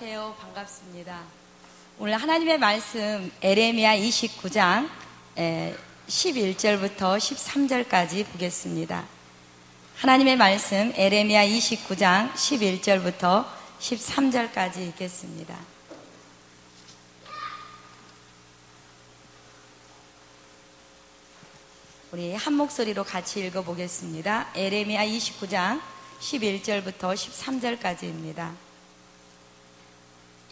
안녕하세요. 반갑습니다. 오늘 하나님의 말씀 에레미야 29장 11절부터 13절까지 보겠습니다. 하나님의 말씀 에레미야 29장 11절부터 13절까지 읽겠습니다. 우리 한 목소리로 같이 읽어보겠습니다. 에레미야 29장 11절부터 13절까지입니다.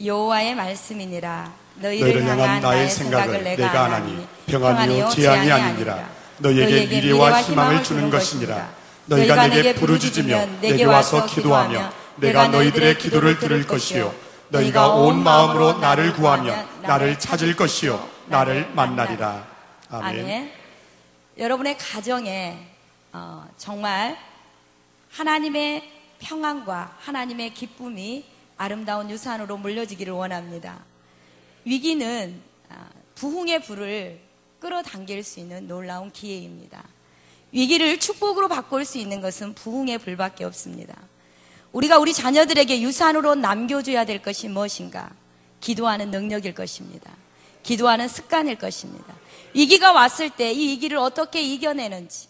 여호와의 말씀이니라. 너희를 향한 나의 생각을 내가 아나니 평안이요 재앙이 아니니라. 너희에게 미래와 희망을 주는 것이니라. 너희가 내게 부르짖으면 내게 와서 기도하며 내가 너희들의 기도를 들을 것이요 너희가 온 마음으로 나를 구하면 나를 찾을 것이요 나를 만나리라. 아멘. 여러분의 가정에 정말 하나님의 평안과 하나님의 기쁨이 아름다운 유산으로 물려지기를 원합니다. 위기는 부흥의 불을 끌어당길 수 있는 놀라운 기회입니다. 위기를 축복으로 바꿀 수 있는 것은 부흥의 불밖에 없습니다. 우리가 우리 자녀들에게 유산으로 남겨줘야 될 것이 무엇인가? 기도하는 능력일 것입니다. 기도하는 습관일 것입니다. 위기가 왔을 때 이 위기를 어떻게 이겨내는지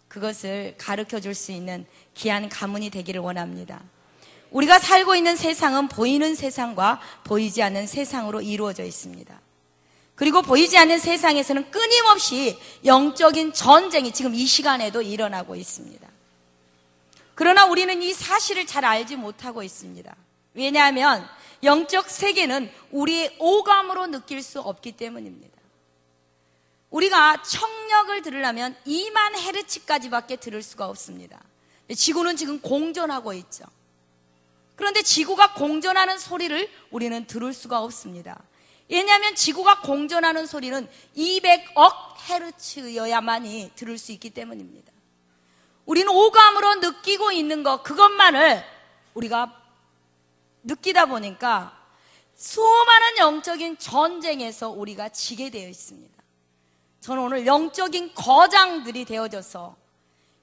그것을 가르쳐줄 수 있는 귀한 가문이 되기를 원합니다. 우리가 살고 있는 세상은 보이는 세상과 보이지 않는 세상으로 이루어져 있습니다. 그리고 보이지 않는 세상에서는 끊임없이 영적인 전쟁이 지금 이 시간에도 일어나고 있습니다. 그러나 우리는 이 사실을 잘 알지 못하고 있습니다. 왜냐하면 영적 세계는 우리의 오감으로 느낄 수 없기 때문입니다. 우리가 청력을 들으려면 2만 헤르츠까지밖에 들을 수가 없습니다. 지구는 지금 공전하고 있죠. 그런데 지구가 공전하는 소리를 우리는 들을 수가 없습니다. 왜냐하면 지구가 공전하는 소리는 200억 헤르츠여야만이 들을 수 있기 때문입니다. 우리는 오감으로 느끼고 있는 것 그것만을 우리가 느끼다 보니까 수많은 영적인 전쟁에서 우리가 지게 되어 있습니다. 저는 오늘 영적인 거장들이 되어져서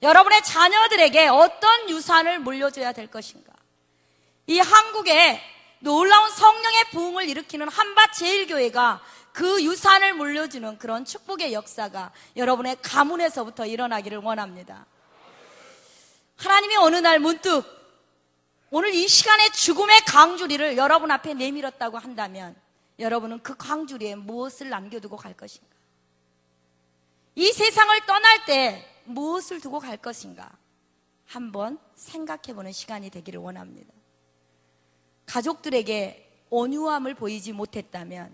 여러분의 자녀들에게 어떤 유산을 물려줘야 될 것인가? 이 한국에 놀라운 성령의 부흥을 일으키는 한밭제일교회가 그 유산을 물려주는 그런 축복의 역사가 여러분의 가문에서부터 일어나기를 원합니다. 하나님이 어느 날 문득 오늘 이 시간에 죽음의 강주리를 여러분 앞에 내밀었다고 한다면 여러분은 그 강주리에 무엇을 남겨두고 갈 것인가? 이 세상을 떠날 때 무엇을 두고 갈 것인가? 한번 생각해보는 시간이 되기를 원합니다. 가족들에게 온유함을 보이지 못했다면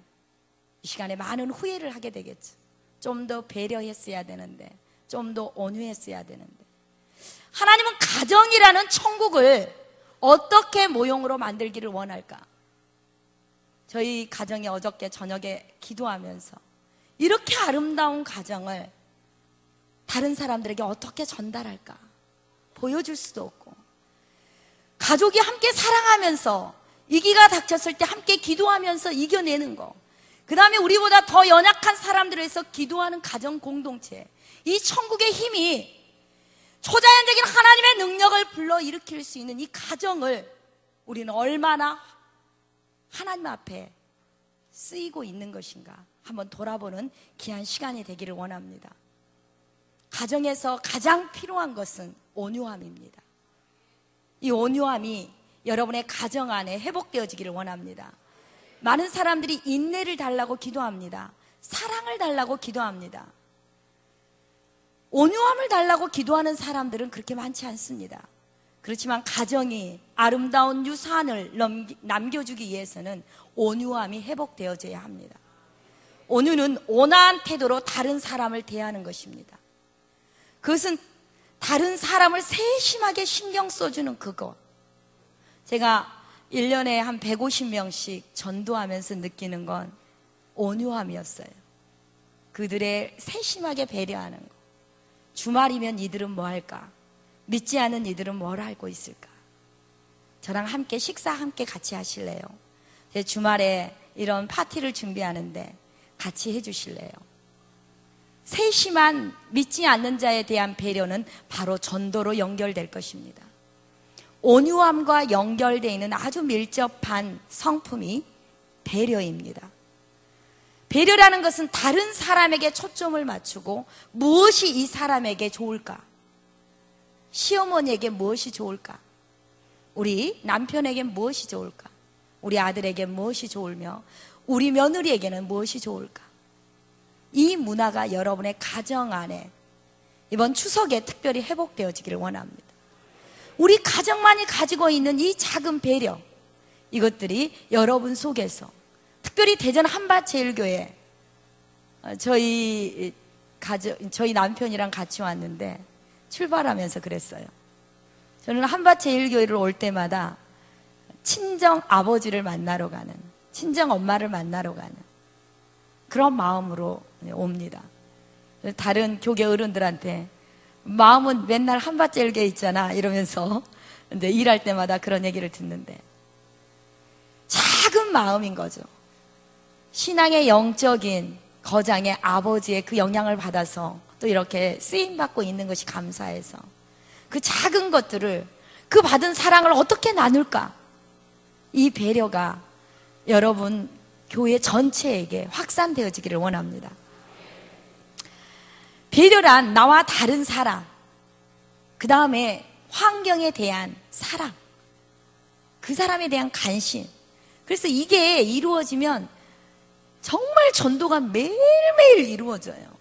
이 시간에 많은 후회를 하게 되겠죠. 좀 더 배려했어야 되는데, 좀 더 온유했어야 되는데. 하나님은 가정이라는 천국을 어떻게 모형으로 만들기를 원할까? 저희 가정이 어저께 저녁에 기도하면서 이렇게 아름다운 가정을 다른 사람들에게 어떻게 전달할까? 보여줄 수도 없고 가족이 함께 사랑하면서 위기가 닥쳤을 때 함께 기도하면서 이겨내는 거, 그 다음에 우리보다 더 연약한 사람들을 위해서 기도하는 가정 공동체, 이 천국의 힘이 초자연적인 하나님의 능력을 불러일으킬 수 있는 이 가정을 우리는 얼마나 하나님 앞에 쓰이고 있는 것인가 한번 돌아보는 귀한 시간이 되기를 원합니다. 가정에서 가장 필요한 것은 온유함입니다. 이 온유함이 여러분의 가정 안에 회복되어지기를 원합니다. 많은 사람들이 인내를 달라고 기도합니다. 사랑을 달라고 기도합니다. 온유함을 달라고 기도하는 사람들은 그렇게 많지 않습니다. 그렇지만 가정이 아름다운 유산을 남겨주기 위해서는 온유함이 회복되어져야 합니다. 온유는 온화한 태도로 다른 사람을 대하는 것입니다. 그것은 다른 사람을 세심하게 신경 써주는 그것. 제가 1년에 한 150명씩 전도하면서 느끼는 건 온유함이었어요. 그들의 세심하게 배려하는 것. 주말이면 이들은 뭐 할까? 믿지 않는 이들은 뭘 알고 있을까? 저랑 함께 식사 함께 같이 하실래요? 제 주말에 이런 파티를 준비하는데 같이 해주실래요? 세심한 믿지 않는 자에 대한 배려는 바로 전도로 연결될 것입니다. 온유함과 연결되어 있는 아주 밀접한 성품이 배려입니다. 배려라는 것은 다른 사람에게 초점을 맞추고 무엇이 이 사람에게 좋을까? 시어머니에게 무엇이 좋을까? 우리 남편에게 무엇이 좋을까? 우리 아들에게 무엇이 좋으며 우리 며느리에게는 무엇이 좋을까? 이 문화가 여러분의 가정 안에 이번 추석에 특별히 회복되어지기를 원합니다. 우리 가정만이 가지고 있는 이 작은 배려, 이것들이 여러분 속에서, 특별히 대전 한밭제일교회, 저희 남편이랑 같이 왔는데 출발하면서 그랬어요. 저는 한밭제일교회를 올 때마다 친정 아버지를 만나러 가는, 친정 엄마를 만나러 가는 그런 마음으로 옵니다. 다른 교계 어른들한테 마음은 맨날 한밭제일교회 있잖아 이러면서 이제 일할 때마다 그런 얘기를 듣는데, 작은 마음인 거죠. 신앙의 영적인 거장의 아버지의 그 영향을 받아서 또 이렇게 쓰임받고 있는 것이 감사해서 그 작은 것들을, 그 받은 사랑을 어떻게 나눌까? 이 배려가 여러분 교회 전체에게 확산되어지기를 원합니다. 배려란 나와 다른 사람, 그 다음에 환경에 대한 사랑, 그 사람에 대한 관심. 그래서 이게 이루어지면 정말 전도가 매일매일 이루어져요.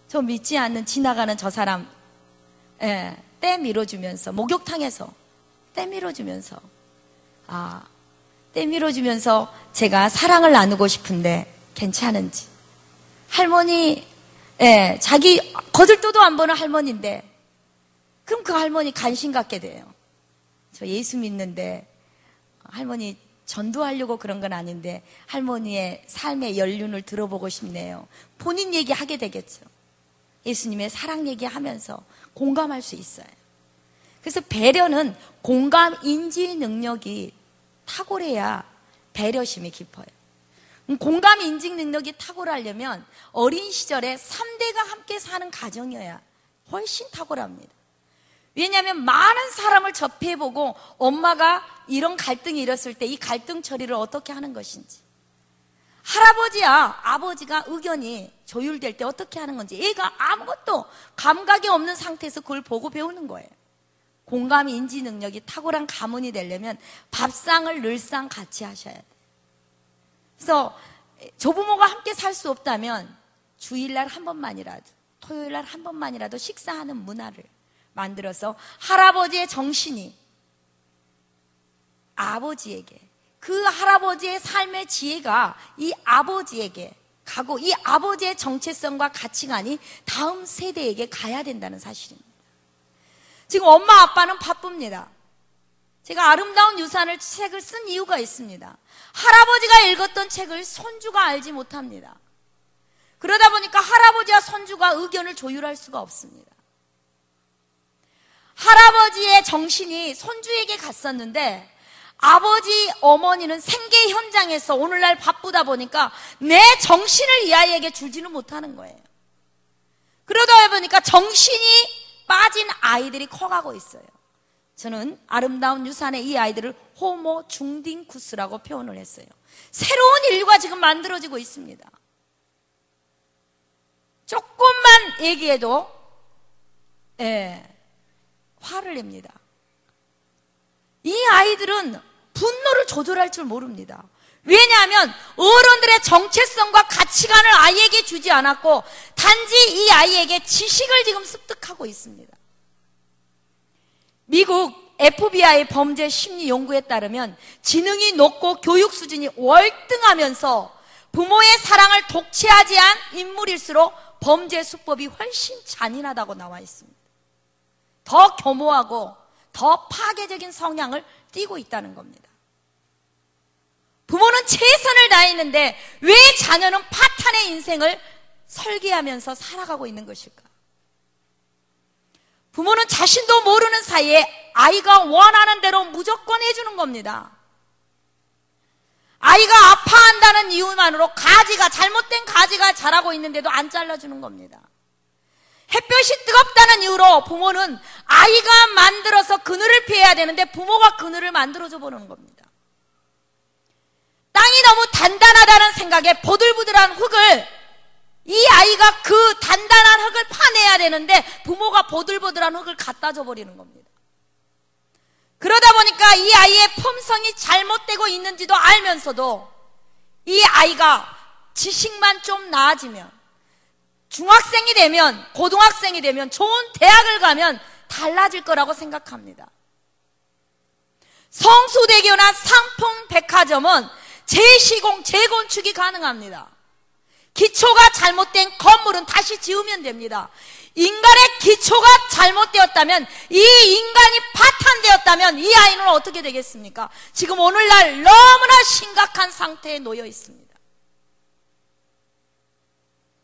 저 믿지 않는 지나가는 저 사람 때 밀어주면서, 목욕탕에서 때 밀어주면서, 때 밀어주면서 제가 사랑을 나누고 싶은데 괜찮은지. 할머니, 자기 거들떠도 안 보는 할머니인데 그럼 그 할머니 관심 갖게 돼요. 저 예수 믿는데 할머니 전도하려고 그런 건 아닌데 할머니의 삶의 연륜을 들어보고 싶네요. 본인 얘기하게 되겠죠. 예수님의 사랑 얘기하면서 공감할 수 있어요. 그래서 배려는 공감 인지 능력이 탁월해야 배려심이 깊어요. 공감 인지 능력이 탁월하려면 어린 시절에 3대가 함께 사는 가정이어야 훨씬 탁월합니다. 왜냐하면 많은 사람을 접해보고 엄마가 이런 갈등이 일었을 때 이 갈등 처리를 어떻게 하는 것인지, 할아버지야 아버지가 의견이 조율될 때 어떻게 하는 건지 얘가 아무것도 감각이 없는 상태에서 그걸 보고 배우는 거예요. 공감 인지 능력이 탁월한 가문이 되려면 밥상을 늘상 같이 하셔야 돼요. 그래서 조부모가 함께 살 수 없다면 주일날 한 번만이라도, 토요일날 한 번만이라도 식사하는 문화를 만들어서 할아버지의 정신이 아버지에게, 그 할아버지의 삶의 지혜가 이 아버지에게 가고 이 아버지의 정체성과 가치관이 다음 세대에게 가야 된다는 사실입니다. 지금 엄마 아빠는 바쁩니다. 제가 아름다운 유산을 책을 쓴 이유가 있습니다. 할아버지가 읽었던 책을 손주가 알지 못합니다. 그러다 보니까 할아버지와 손주가 의견을 조율할 수가 없습니다. 할아버지의 정신이 손주에게 갔었는데 아버지, 어머니는 생계 현장에서 오늘날 바쁘다 보니까 내 정신을 이 아이에게 주지는 못하는 거예요. 그러다 보니까 정신이 빠진 아이들이 커가고 있어요. 저는 아름다운 유산의 이 아이들을 호모 중딩쿠스라고 표현을 했어요. 새로운 인류가 지금 만들어지고 있습니다. 조금만 얘기해도 화를 냅니다. 이 아이들은 분노를 조절할 줄 모릅니다. 왜냐하면 어른들의 정체성과 가치관을 아이에게 주지 않았고 단지 이 아이에게 지식을 지금 습득하고 있습니다. 미국 FBI 범죄 심리 연구에 따르면 지능이 높고 교육 수준이 월등하면서 부모의 사랑을 독취하지 않은 인물일수록 범죄 수법이 훨씬 잔인하다고 나와 있습니다. 더 교모하고 더 파괴적인 성향을 띠고 있다는 겁니다. 부모는 최선을 다했는데 왜 자녀는 파탄의 인생을 설계하면서 살아가고 있는 것일까? 부모는 자신도 모르는 사이에 아이가 원하는 대로 무조건 해주는 겁니다. 아이가 아파한다는 이유만으로 가지가, 잘못된 가지가 자라고 있는데도 안 잘라주는 겁니다. 햇볕이 뜨겁다는 이유로 부모는 아이가 만들어서 그늘을 피해야 되는데 부모가 그늘을 만들어줘 보는 겁니다. 땅이 너무 단단하다는 생각에 보들보들한 흙을, 이 아이가 그 단단한 흙을 파내야 되는데 부모가 보들보들한 흙을 갖다 줘 버리는 겁니다. 그러다 보니까 이 아이의 품성이 잘못되고 있는지도 알면서도 이 아이가 지식만 좀 나아지면, 중학생이 되면, 고등학생이 되면, 좋은 대학을 가면 달라질 거라고 생각합니다. 성수대교나 상풍백화점은 재시공, 재건축이 가능합니다. 기초가 잘못된 건물은 다시 지으면 됩니다. 인간의 기초가 잘못되었다면, 이 인간이 파탄되었다면 이 아이는 어떻게 되겠습니까? 지금 오늘날 너무나 심각한 상태에 놓여 있습니다.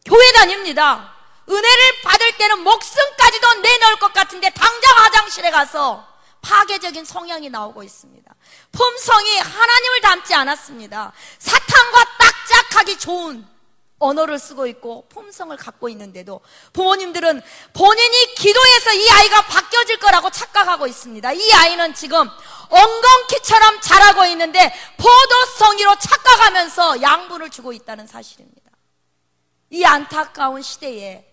교회 다닙니다. 은혜를 받을 때는 목숨까지도 내놓을 것 같은데 당장 화장실에 가서 파괴적인 성향이 나오고 있습니다. 품성이 하나님을 닮지 않았습니다. 사탄과 딱짝하기 좋은 언어를 쓰고 있고 품성을 갖고 있는데도 부모님들은 본인이 기도해서 이 아이가 바뀌어질 거라고 착각하고 있습니다. 이 아이는 지금 엉겅퀴처럼 자라고 있는데 포도송이로 착각하면서 양분을 주고 있다는 사실입니다. 이 안타까운 시대에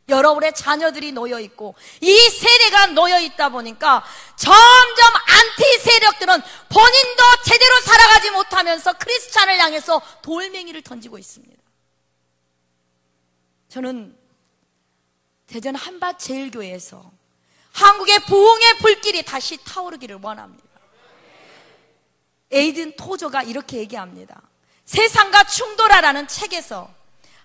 여러분의 자녀들이 놓여있고 이 세대가 놓여있다 보니까 점점 안티 세력들은 본인도 제대로 살아가지 못하면서 크리스찬을 향해서 돌멩이를 던지고 있습니다. 저는 대전 한밭제일교회에서 한국의 부흥의 불길이 다시 타오르기를 원합니다. 에이든 토저가 이렇게 얘기합니다. 세상과 충돌하라는 책에서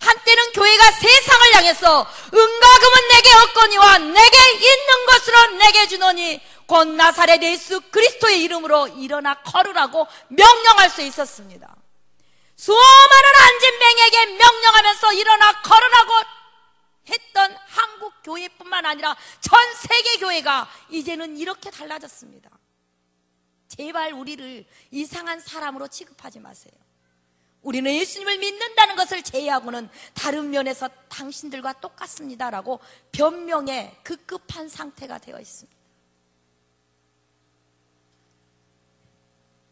한때는 교회가 세상을 향해서 은과 금은 내게 없거니와 내게 있는 것으로 내게 주노니 곧 나사렛 예수 그리스도의 이름으로 일어나 걸으라고 명령할 수 있었습니다. 수많은 안진뱅에게 명령하면서 일어나 걸으라고 했던 한국 교회뿐만 아니라 전 세계 교회가 이제는 이렇게 달라졌습니다. 제발 우리를 이상한 사람으로 취급하지 마세요. 우리는 예수님을 믿는다는 것을 제외하고는 다른 면에서 당신들과 똑같습니다라고 변명에 급급한 상태가 되어 있습니다.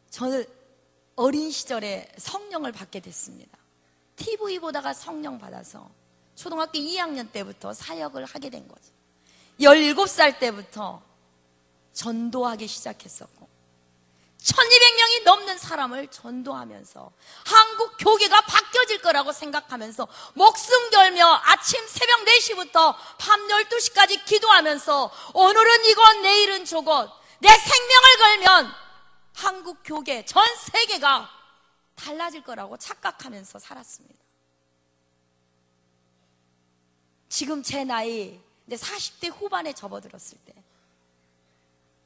저는 어린 시절에 성령을 받게 됐습니다. TV 보다가 성령 받아서 초등학교 2학년 때부터 사역을 하게 된 거죠. 17살 때부터 전도하기 시작했었고 1200명이 넘는 사람을 전도하면서 한국 교계가 바뀌어질 거라고 생각하면서 목숨 걸며 아침 새벽 4시부터 밤 12시까지 기도하면서 오늘은 이곳 내일은 저곳 내 생명을 걸면 한국 교계 전 세계가 달라질 거라고 착각하면서 살았습니다. 지금 제 나이 이제 40대 후반에 접어들었을 때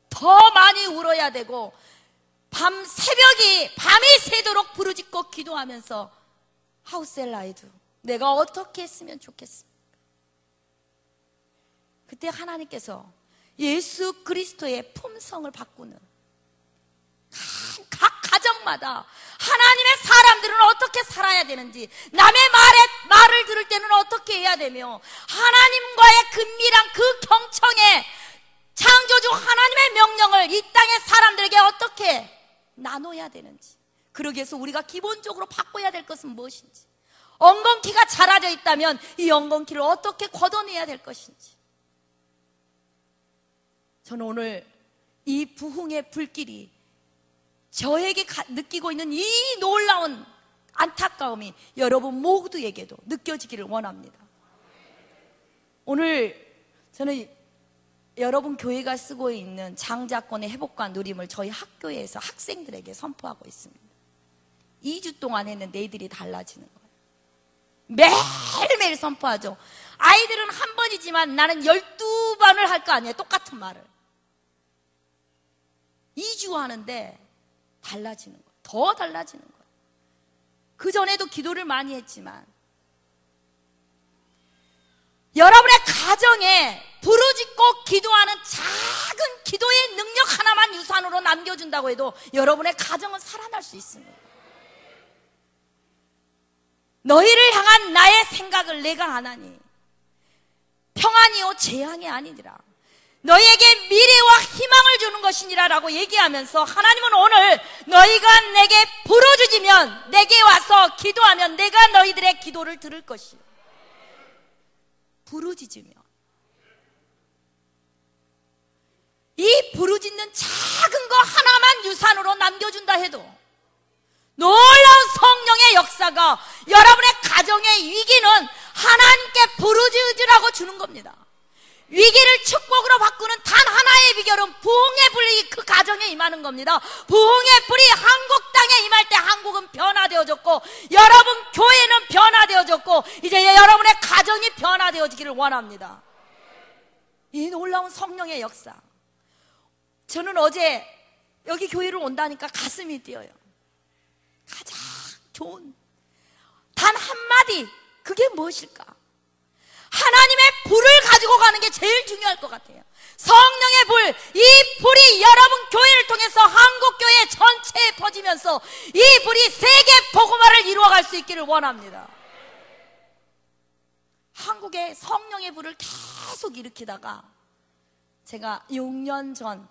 더 많이 울어야 되고 밤이 새도록 부르짖고 기도하면서 하우셀라이드 내가 어떻게 했으면 좋겠습니까? 그때 하나님께서 예수 그리스도의 품성을 바꾸는 각 가정마다 하나님의 사람들은 어떻게 살아야 되는지, 남의 말을 들을 때는 어떻게 해야 되며, 하나님과의 긴밀한 그 경청에 창조주 하나님의 명령을 이 땅의 사람들에게 어떻게 나눠야 되는지, 그러기 위해서 우리가 기본적으로 바꿔야 될 것은 무엇인지, 엉겅퀴가 자라져 있다면 이 엉겅퀴를 어떻게 걷어내야 될 것인지. 저는 오늘 이 부흥의 불길이 저에게 느끼고 있는 이 놀라운 안타까움이 여러분 모두에게도 느껴지기를 원합니다. 오늘 저는 여러분 교회가 쓰고 있는 장자권의 회복과 누림을 저희 학교에서 학생들에게 선포하고 있습니다. 2주 동안 했는데 애들이 달라지는 거예요. 매일매일 선포하죠. 아이들은 한 번이지만 나는 12번을 할 거 아니에요. 똑같은 말을. 2주 하는데 달라지는 거예요. 더 달라지는 거예요. 그전에도 기도를 많이 했지만 여러분의 가정에 부르짖고 기도하는 작은 기도의 능력 하나만 유산으로 남겨준다고 해도 여러분의 가정은 살아날 수 있습니다. 너희를 향한 나의 생각을 내가 아나니 평안이요 재앙이 아니니라. 너에게 미래와 희망을 주는 것이니라 라고 얘기하면서 하나님은 오늘 너희가 내게 부르짖으면, 내게 와서 기도하면 내가 너희들의 기도를 들을 것이요. 부르짖으면, 이 부르짖는 작은 거 하나만 유산으로 남겨준다 해도 놀라운 성령의 역사가 여러분의 가정의 위기는 하나님께 부르짖으라고 주는 겁니다. 위기를 축복으로 바꾸는 단 하나의 비결은 부흥의 불이 그 가정에 임하는 겁니다. 부흥의 불이 한국 땅에 임할 때 한국은 변화되어졌고, 여러분 교회는 변화되어졌고, 이제 여러분의 가정이 변화되어지기를 원합니다. 이 놀라운 성령의 역사. 저는 어제 여기 교회를 온다니까 가슴이 뛰어요. 가장 좋은 단 한마디, 그게 무엇일까? 하나님의 불을 가지고 가는 게 제일 중요할 것 같아요. 성령의 불, 이 불이 여러분 교회를 통해서 한국교회 전체에 퍼지면서 이 불이 세계 복음화를 이루어갈 수 있기를 원합니다. 한국에 성령의 불을 계속 일으키다가 제가 6년 전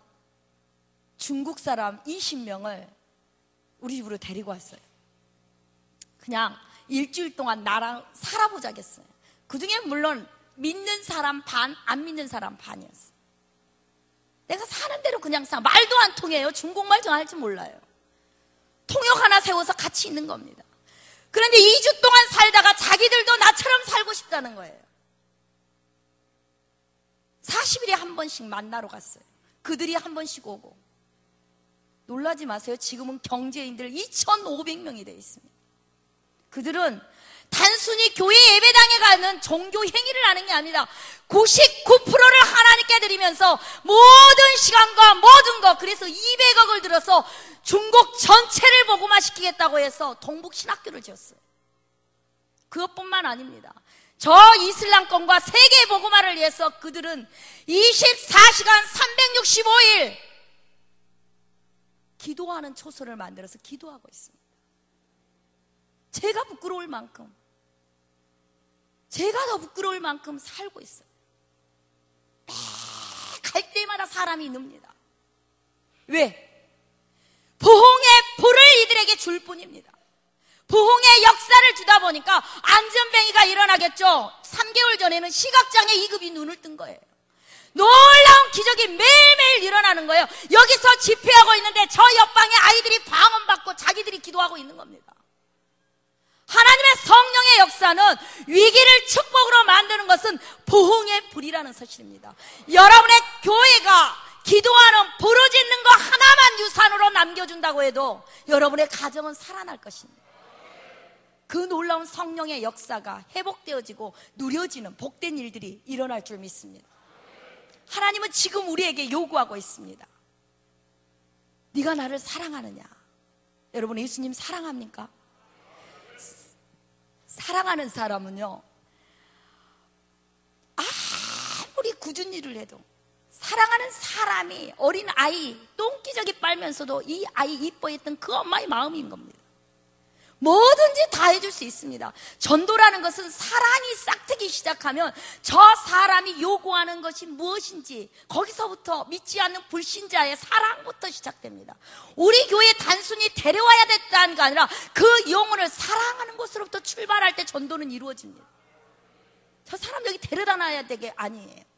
중국 사람 20명을 우리 집으로 데리고 왔어요. 그냥 일주일 동안 나랑 살아보자겠어요. 그 중에 물론 믿는 사람 반, 안 믿는 사람 반이었어요. 내가 사는 대로 그냥 말도 안 통해요. 중국말 좀 할 줄 몰라요. 통역 하나 세워서 같이 있는 겁니다. 그런데 2주 동안 살다가 자기들도 나처럼 살고 싶다는 거예요. 40일에 한 번씩 만나러 갔어요. 그들이 한 번씩 오고. 놀라지 마세요. 지금은 경제인들 2,500명이 되어 있습니다. 그들은 단순히 교회 예배당에 가는 종교 행위를 하는 게 아니라 99%를 하나님께 드리면서 모든 시간과 모든 것, 그래서 200억을 들어서 중국 전체를 복음화시키겠다고 해서 동북신학교를 지었어요. 그것뿐만 아닙니다. 저 이슬람권과 세계 복음화를 위해서 그들은 24시간 365일 기도하는 초소를 만들어서 기도하고 있습니다. 제가 부끄러울 만큼, 제가 더 부끄러울 만큼 살고 있어요. 갈 때마다 사람이 늡니다. 왜? 부흥의 불을 이들에게 줄 뿐입니다. 부흥의 역사를 주다 보니까 안전뱅이가 일어나겠죠. 3개월 전에는 시각장애 2급이 눈을 뜬 거예요. 놀라운 기적이 매일매일 일어나는 거예요. 여기서 집회하고 있는데 저 옆방에 아이들이 방언받고 자기들이 기도하고 있는 겁니다. 하나님의 성령의 역사는 위기를 축복으로 만드는 것은 부흥의 불이라는 사실입니다. 여러분의 교회가 기도하는 부르짖는 거 하나만 유산으로 남겨준다고 해도 여러분의 가정은 살아날 것입니다. 그 놀라운 성령의 역사가 회복되어지고 누려지는 복된 일들이 일어날 줄 믿습니다. 하나님은 지금 우리에게 요구하고 있습니다. 네가 나를 사랑하느냐? 여러분, 예수님 사랑합니까? 사랑하는 사람은요, 아무리 굳은 일을 해도, 사랑하는 사람이 어린 아이 똥기저귀 빨면서도 이 아이 이뻐했던 그 엄마의 마음인 겁니다. 뭐든지 다 해줄 수 있습니다. 전도라는 것은 사랑이 싹트기 시작하면 저 사람이 요구하는 것이 무엇인지 거기서부터 믿지 않는 불신자의 사랑부터 시작됩니다. 우리 교회에 단순히 데려와야 됐다는 게 아니라 그 영혼을 사랑하는 곳으로부터 출발할 때 전도는 이루어집니다. 저 사람 여기 데려다 놔야 되게 아니에요.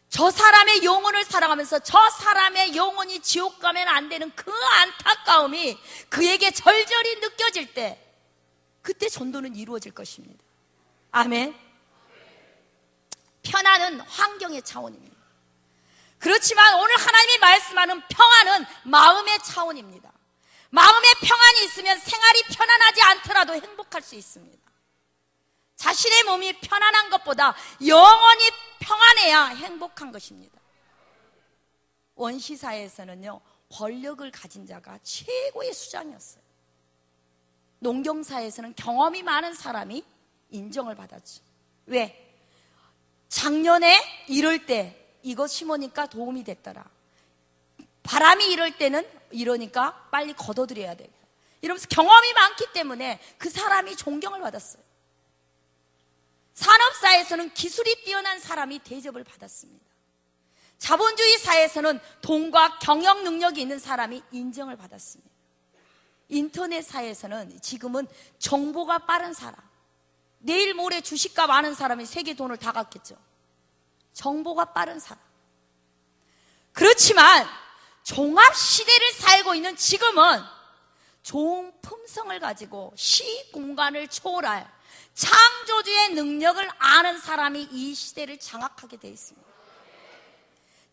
저 사람의 영혼을 사랑하면서 저 사람의 영혼이 지옥 가면 안 되는 그 안타까움이 그에게 절절히 느껴질 때, 그때 전도는 이루어질 것입니다. 아멘. 편안은 환경의 차원입니다. 그렇지만 오늘 하나님이 말씀하는 평안은 마음의 차원입니다. 마음의 평안이 있으면 생활이 편안하지 않더라도 행복할 수 있습니다. 자신의 몸이 편안한 것보다 영원히 평안해야 행복한 것입니다. 원시사회에서는요, 권력을 가진 자가 최고의 수장이었어요. 농경사회에서는 경험이 많은 사람이 인정을 받았죠. 왜? 작년에 이럴 때 이거 심으니까 도움이 됐더라. 바람이 이럴 때는 이러니까 빨리 걷어들여야 되고, 이러면서 경험이 많기 때문에 그 사람이 존경을 받았어요. 산업사에서는 기술이 뛰어난 사람이 대접을 받았습니다. 자본주의 사회에서는 돈과 경영 능력이 있는 사람이 인정을 받았습니다. 인터넷 사회에서는 지금은 정보가 빠른 사람, 내일 모레 주식값 아는 사람이 세계 돈을 다 갖겠죠. 정보가 빠른 사람. 그렇지만 종합시대를 살고 있는 지금은 좋은 품성을 가지고 시공간을 초월할 창조주의 능력을 아는 사람이 이 시대를 장악하게 되어 있습니다.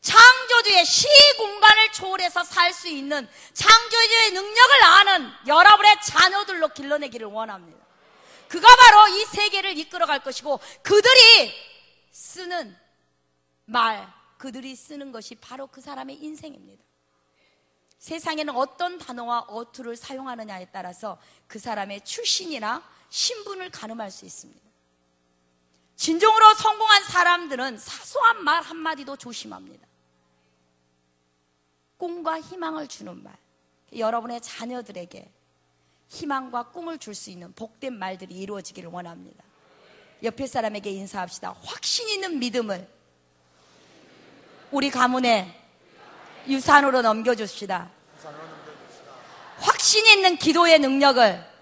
창조주의 시공간을 초월해서 살 수 있는 창조주의 능력을 아는 여러분의 자녀들로 길러내기를 원합니다. 그가 바로 이 세계를 이끌어갈 것이고, 그들이 쓰는 말, 그들이 쓰는 것이 바로 그 사람의 인생입니다. 세상에는 어떤 단어와 어투를 사용하느냐에 따라서 그 사람의 출신이나 신분을 가늠할 수 있습니다. 진정으로 성공한 사람들은 사소한 말 한마디도 조심합니다. 꿈과 희망을 주는 말, 여러분의 자녀들에게 희망과 꿈을 줄 수 있는 복된 말들이 이루어지기를 원합니다. 옆에 사람에게 인사합시다. 확신 있는 믿음을 우리 가문에 유산으로 넘겨줍시다. 확신 있는 기도의 능력을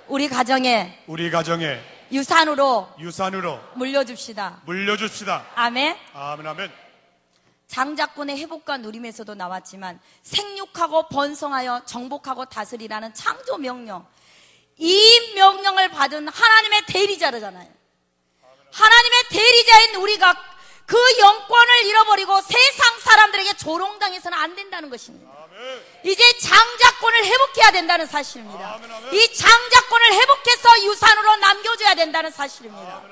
우리 가정에 유산으로 물려줍시다. 아멘. 아멘. 장자권의 회복과 누림에서도 나왔지만 생육하고 번성하여 정복하고 다스리라는 창조 명령, 이 명령을 받은 하나님의 대리자잖아요. 하나님의 대리자인 우리가 그 영권을 잃어버리고 세상 사람들에게 조롱당해서는 안 된다는 것입니다. 이제 장자권을 회복해야 된다는 사실입니다. 이 장자권을 회복해서 유산으로 남겨줘야 된다는 사실입니다.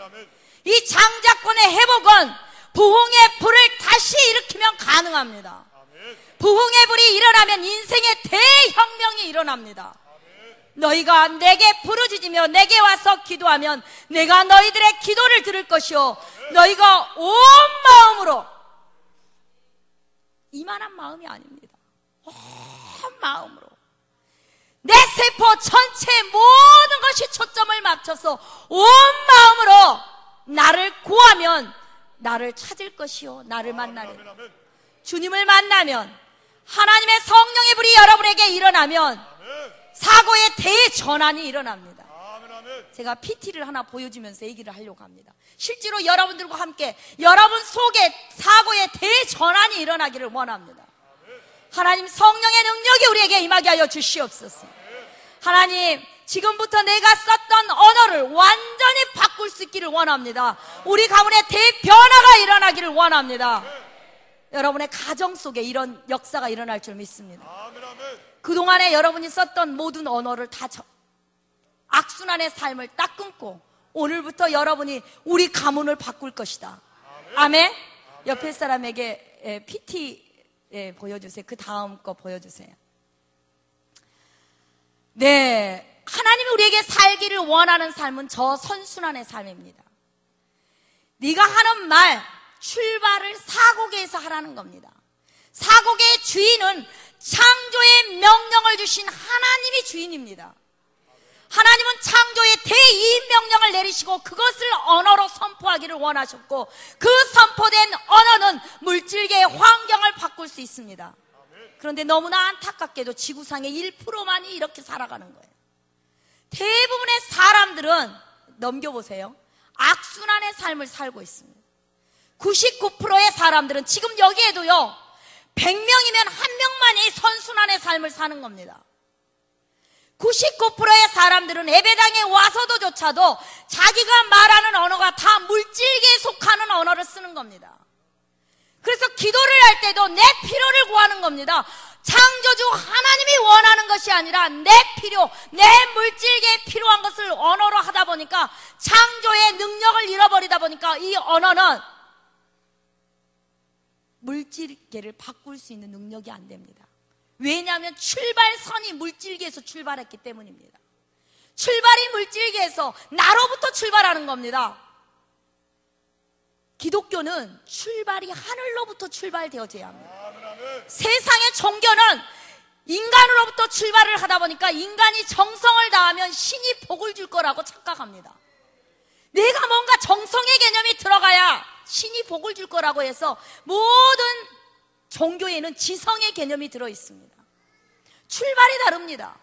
이 장자권의 회복은 부흥의 불을 다시 일으키면 가능합니다. 부흥의 불이 일어나면 인생의 대혁명이 일어납니다. 너희가 내게 부르짖으며 내게 와서 기도하면 내가 너희들의 기도를 들을 것이요, 너희가 온 마음으로, 이만한 마음이 아닙니다. 온 마음으로 내 세포 전체 모든 것이 초점을 맞춰서 온 마음으로 나를 구하면 나를 찾을 것이요, 나를 만나려. 주님을 만나면, 하나님의 성령의 불이 여러분에게 일어나면 사고의 대전환이 일어납니다. 제가 PT를 하나 보여주면서 얘기를 하려고 합니다. 실제로 여러분들과 함께 여러분 속에 사고의 대전환이 일어나기를 원합니다. 하나님 성령의 능력이 우리에게 임하게 하여 주시옵소서. 하나님, 지금부터 내가 썼던 언어를 완전히 바꿀 수 있기를 원합니다. 우리 가문에 대변화가 일어나기를 원합니다. 여러분의 가정 속에 이런 역사가 일어날 줄 믿습니다. 그동안에 여러분이 썼던 모든 언어를 다 악순환의 삶을 딱 끊고 오늘부터 여러분이 우리 가문을 바꿀 것이다. 아멘. 옆에 사람에게 PT 보여주세요. 그 다음 거 보여주세요. 네, 하나님이 우리에게 살기를 원하는 삶은 저 선순환의 삶입니다. 네가 하는 말, 출발을 사고계에서 하라는 겁니다. 사고계의 주인은 창조의 명령을 주신 하나님이 주인입니다. 하나님은 창조의 대이인 명령을 내리시고 그것을 언어로 선포하기를 원하셨고, 그 선포된 언어는 물질계의 환경을 바꿀 수 있습니다. 그런데 너무나 안타깝게도 지구상의 1%만이 이렇게 살아가는 거예요. 대부분의 사람들은, 넘겨보세요, 악순환의 삶을 살고 있습니다. 99%의 사람들은 지금 여기에도요, 100명이면 한 명만이 선순환의 삶을 사는 겁니다. 99%의 사람들은 예배당에 와서도조차도 자기가 말하는 언어가 다 물질계에 속하는 언어를 쓰는 겁니다. 그래서 기도를 할 때도 내 필요를 구하는 겁니다. 창조주 하나님이 원하는 것이 아니라 내 필요, 내 물질계에 필요한 것을 언어로 하다 보니까 창조의 능력을 잃어버리다 보니까 이 언어는 물질계를 바꿀 수 있는 능력이 안 됩니다. 왜냐하면 출발선이 물질계에서 출발했기 때문입니다. 출발이 물질계에서 나로부터 출발하는 겁니다. 기독교는 출발이 하늘로부터 출발되어져야 합니다. 세상의 종교는 인간으로부터 출발을 하다 보니까 인간이 정성을 다하면 신이 복을 줄 거라고 착각합니다. 내가 뭔가 정성의 개념이 들어가야 신이 복을 줄 거라고 해서 모든 종교에는 지성의 개념이 들어있습니다. 출발이 다릅니다.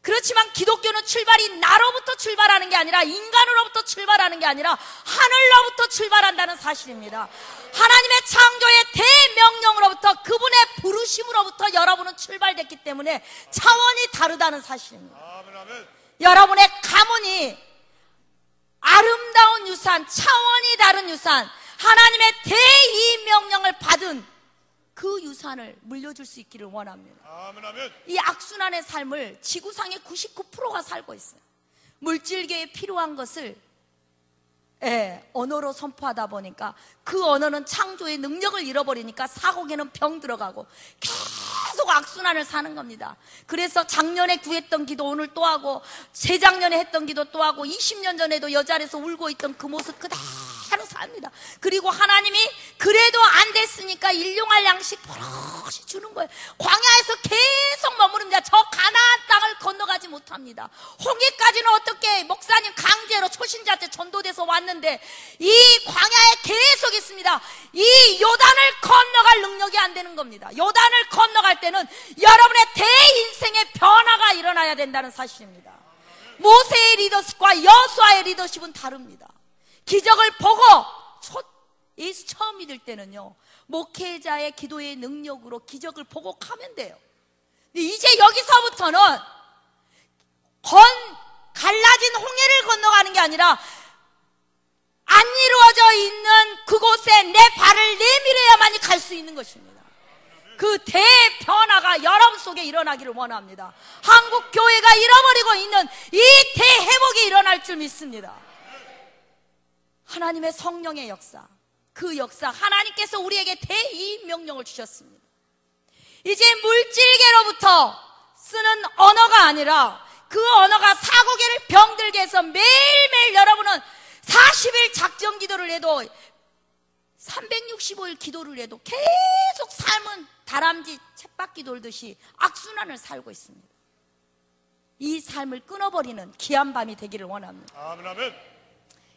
그렇지만 기독교는 출발이 나로부터 출발하는 게 아니라 인간으로부터 출발하는 게 아니라 하늘로부터 출발한다는 사실입니다. 하나님의 창조의 대명령으로부터 그분의 부르심으로부터 여러분은 출발됐기 때문에 차원이 다르다는 사실입니다. 여러분의 가문이 아름다운 유산, 차원이 다른 유산, 하나님의 대의명령을 받은 그 유산을 물려줄 수 있기를 원합니다. 이 악순환의 삶을 지구상의 99%가 살고 있어요. 물질계에 필요한 것을 언어로 선포하다 보니까 그 언어는 창조의 능력을 잃어버리니까 사고계는 병 들어가고 계속 악순환을 사는 겁니다. 그래서 작년에 구했던 기도 오늘 또 하고, 재작년에 했던 기도 또 하고, 20년 전에도 여자리에서 울고 있던 그 모습 그대로 삽니다. 그리고 하나님이 그래도 안 됐으니까 일용할 양식 버릇이 주는 거예요. 광야에서 계속 머무릅니다. 저 가나안 땅을 건너가지 못합니다. 홍해까지는 어떻게 목사님 강제로 초신자한테 전도돼서 왔는데 이 광야에 계속 있습니다. 이 요단을 건너갈 능력이 안 되는 겁니다. 요단을 건너갈 때는 여러분의 대인생의 변화가 일어나야 된다는 사실입니다. 모세의 리더십과 여호수아의 리더십은 다릅니다. 기적을 보고 예수 처음 믿을 때는요, 목회자의 기도의 능력으로 기적을 보고 가면 돼요. 근데 이제 여기서부터는 갈라진 홍해를 건너가는 게 아니라 안 이루어져 있는 그곳에 내 발을 내밀어야만이 갈 수 있는 것입니다. 그 대변화가 여러분 속에 일어나기를 원합니다. 한국 교회가 잃어버리고 있는 이 대회복이 일어날 줄 믿습니다. 하나님의 성령의 역사, 그 역사, 하나님께서 우리에게 대이익 명령을 주셨습니다. 이제 물질계로부터 쓰는 언어가 아니라 그 언어가 사고계를 병들게 해서 매일매일 여러분은 40일 작정 기도를 해도 365일 기도를 해도 계속 삶은 다람쥐 쳇바퀴 돌듯이 악순환을 살고 있습니다. 이 삶을 끊어버리는 귀한 밤이 되기를 원합니다. 아멘.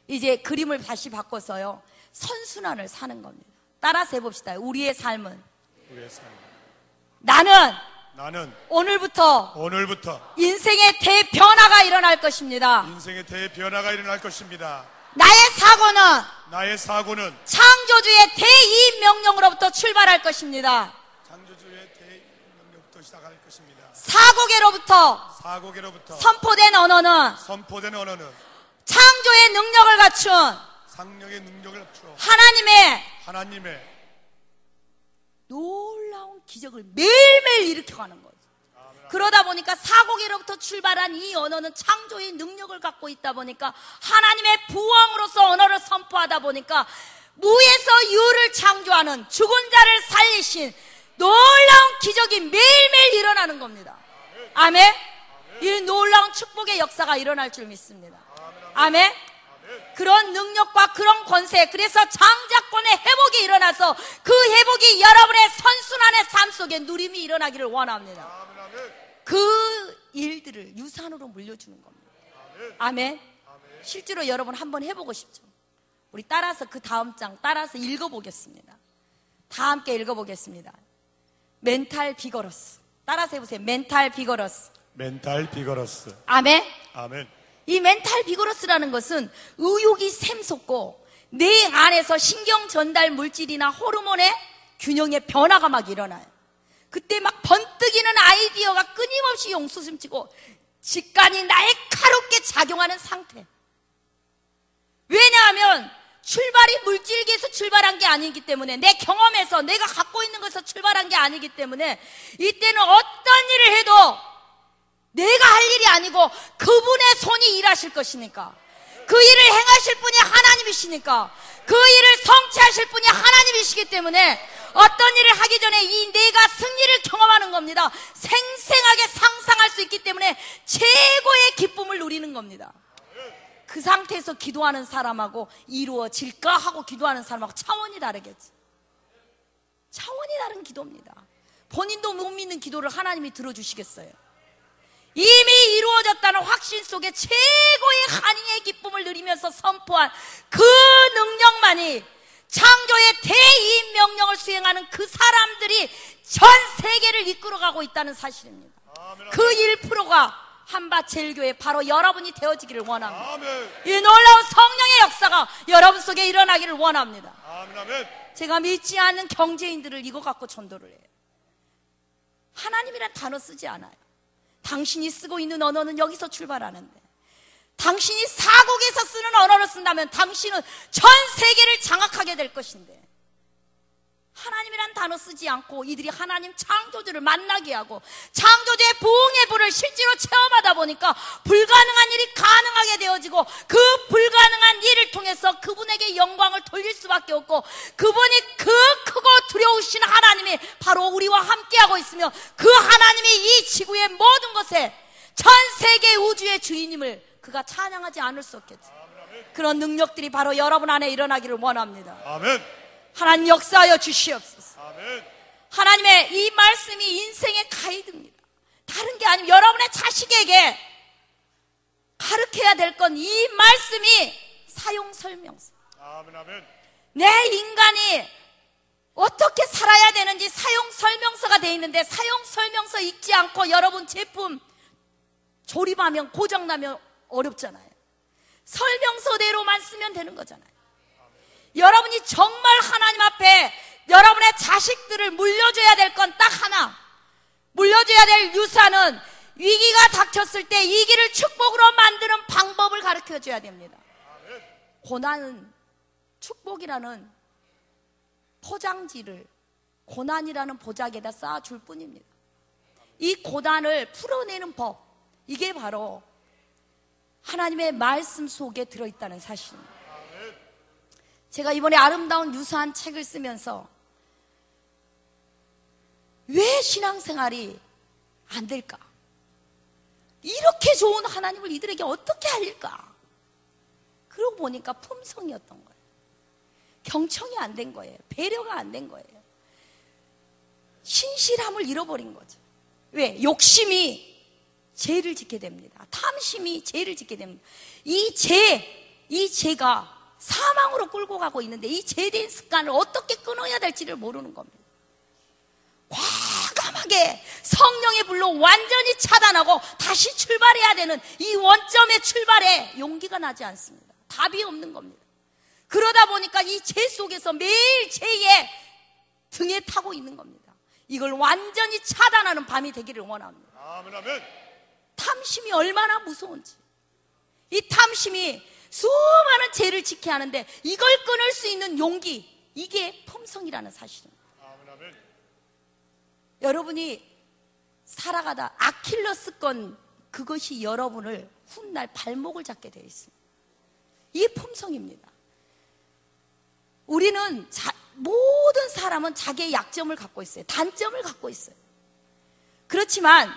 이제 그림을 다시 바꿔서요, 선순환을 사는 겁니다. 따라서 해봅시다. 우리의 삶은 나는 오늘부터 인생의 대변화가 일어날 것입니다. 나의 사고는 창조주의 대이익 명령으로부터 출발할 것입니다. 사고계로부터 선포된 언어는 창조의 능력을 갖춘 하나님의 놀라운 기적을 매일매일 일으켜가는 거죠. 그러다 보니까 사고계로부터 출발한 이 언어는 창조의 능력을 갖고 있다 보니까 하나님의 부엉으로서 언어를 선포하다 보니까 무에서 유를 창조하는, 죽은 자를 살리신 놀라운 기적이 매일매일 일어나는 겁니다. 아멘. 이 놀라운 축복의 역사가 일어날 줄 믿습니다. 아멘. 그런 능력과 그런 권세, 그래서 장자권의 회복이 일어나서 그 회복이 여러분의 선순환의 삶 속에 누림이 일어나기를 원합니다. 그 일들을 유산으로 물려주는 겁니다. 아멘. 실제로 여러분 한번 해보고 싶죠? 우리 따라서 그 다음 장 따라서 읽어보겠습니다. 다 함께 읽어보겠습니다. 멘탈 비거러스. 따라서 해보세요. 멘탈 비거러스. 아멘. 이 멘탈 비거러스라는 것은 의욕이 샘솟고 내 안에서 신경 전달 물질이나 호르몬의 균형의 변화가 막 일어나요. 그때 막 번뜩이는 아이디어가 끊임없이 용수숨치고 직관이 날카롭게 작용하는 상태. 왜냐하면 출발이 물질계에서 출발한 게 아니기 때문에, 내 경험에서 내가 갖고 있는 것에서 출발한 게 아니기 때문에 이때는 어떤 일을 해도 내가 할 일이 아니고 그분의 손이 일하실 것이니까, 그 일을 행하실 분이 하나님이시니까, 그 일을 성취하실 분이 하나님이시기 때문에 어떤 일을 하기 전에 이 내가 승리를 경험하는 겁니다. 생생하게 상상할 수 있기 때문에 최고의 기쁨을 누리는 겁니다. 그 상태에서 기도하는 사람하고 이루어질까 하고 기도하는 사람하고 차원이 다르겠지. 차원이 다른 기도입니다. 본인도 못 믿는 기도를 하나님이 들어주시겠어요? 이미 이루어졌다는 확신 속에 최고의 한인의 기쁨을 누리면서 선포한 그 능력만이 창조의 대이인 명령을 수행하는 그 사람들이 전 세계를 이끌어가고 있다는 사실입니다. 그 1%가 한밭제일교회 바로 여러분이 되어지기를 원합니다. 이 놀라운 성령의 역사가 여러분 속에 일어나기를 원합니다. 제가 믿지 않는 경제인들을 이거 갖고 전도를 해요. 하나님이란 단어 쓰지 않아요. 당신이 쓰고 있는 언어는 여기서 출발하는데, 당신이 사국에서 쓰는 언어를 쓴다면 당신은 전 세계를 장악하게 될 것인데, 하나님이란 단어 쓰지 않고 이들이 하나님 창조주를 만나게 하고 창조주의 부흥의 불을 실제로 체험하다 보니까 불가능한 일이 가능하게 되어지고, 그 불가능한 일을 통해서 그분에게 영광을 돌릴 수밖에 없고, 그분이 그 크고 두려우신 하나님이 바로 우리와 함께하고 있으며, 그 하나님이 이 지구의 모든 것에 전 세계 우주의 주인임을 그가 찬양하지 않을 수 없겠죠. 그런 능력들이 바로 여러분 안에 일어나기를 원합니다. 아멘. 하나님 역사하여 주시옵소서. 아멘. 하나님의 이 말씀이 인생의 가이드입니다. 다른 게 아니고 여러분의 자식에게 가르쳐야 될 건 이 말씀이 사용설명서. 아멘. 아멘. 내 인간이 어떻게 살아야 되는지 사용설명서가 되어 있는데, 사용설명서 읽지 않고 여러분 제품 조립하면 고장나면 어렵잖아요. 설명서대로만 쓰면 되는 거잖아요. 여러분이 정말 하나님 앞에 여러분의 자식들을 물려줘야 될 건 딱 하나, 물려줘야 될 유산은 위기가 닥쳤을 때 위기를 축복으로 만드는 방법을 가르쳐줘야 됩니다. 고난은 축복이라는 포장지를 고난이라는 보자기에다 쌓아줄 뿐입니다. 이 고난을 풀어내는 법, 이게 바로 하나님의 말씀 속에 들어있다는 사실입니다. 제가 이번에 아름다운 유사한 책을 쓰면서 왜 신앙생활이 안 될까? 이렇게 좋은 하나님을 이들에게 어떻게 알릴까? 그러고 보니까 품성이었던 거예요. 경청이 안 된 거예요. 배려가 안 된 거예요. 신실함을 잃어버린 거죠. 왜? 욕심이 죄를 짓게 됩니다. 탐심이 죄를 짓게 됩니다. 이 죄가 사망으로 끌고 가고 있는데, 이 죄된 습관을 어떻게 끊어야 될지를 모르는 겁니다. 과감하게 성령의 불로 완전히 차단하고 다시 출발해야 되는 이 원점의 출발에 용기가 나지 않습니다. 답이 없는 겁니다. 그러다 보니까 이 죄 속에서 매일 죄의 등에 타고 있는 겁니다. 이걸 완전히 차단하는 밤이 되기를 원합니다. 아멘. 아멘. 탐심이 얼마나 무서운지, 이 탐심이 수많은 죄를 짓게 하는데 이걸 끊을 수 있는 용기, 이게 품성이라는 사실입니다. 아멘. 아멘. 여러분이 살아가다 아킬러스건, 그것이 여러분을 훗날 발목을 잡게 되어 있습니다. 이게 품성입니다. 우리는 모든 사람은 자기의 약점을 갖고 있어요. 단점을 갖고 있어요. 그렇지만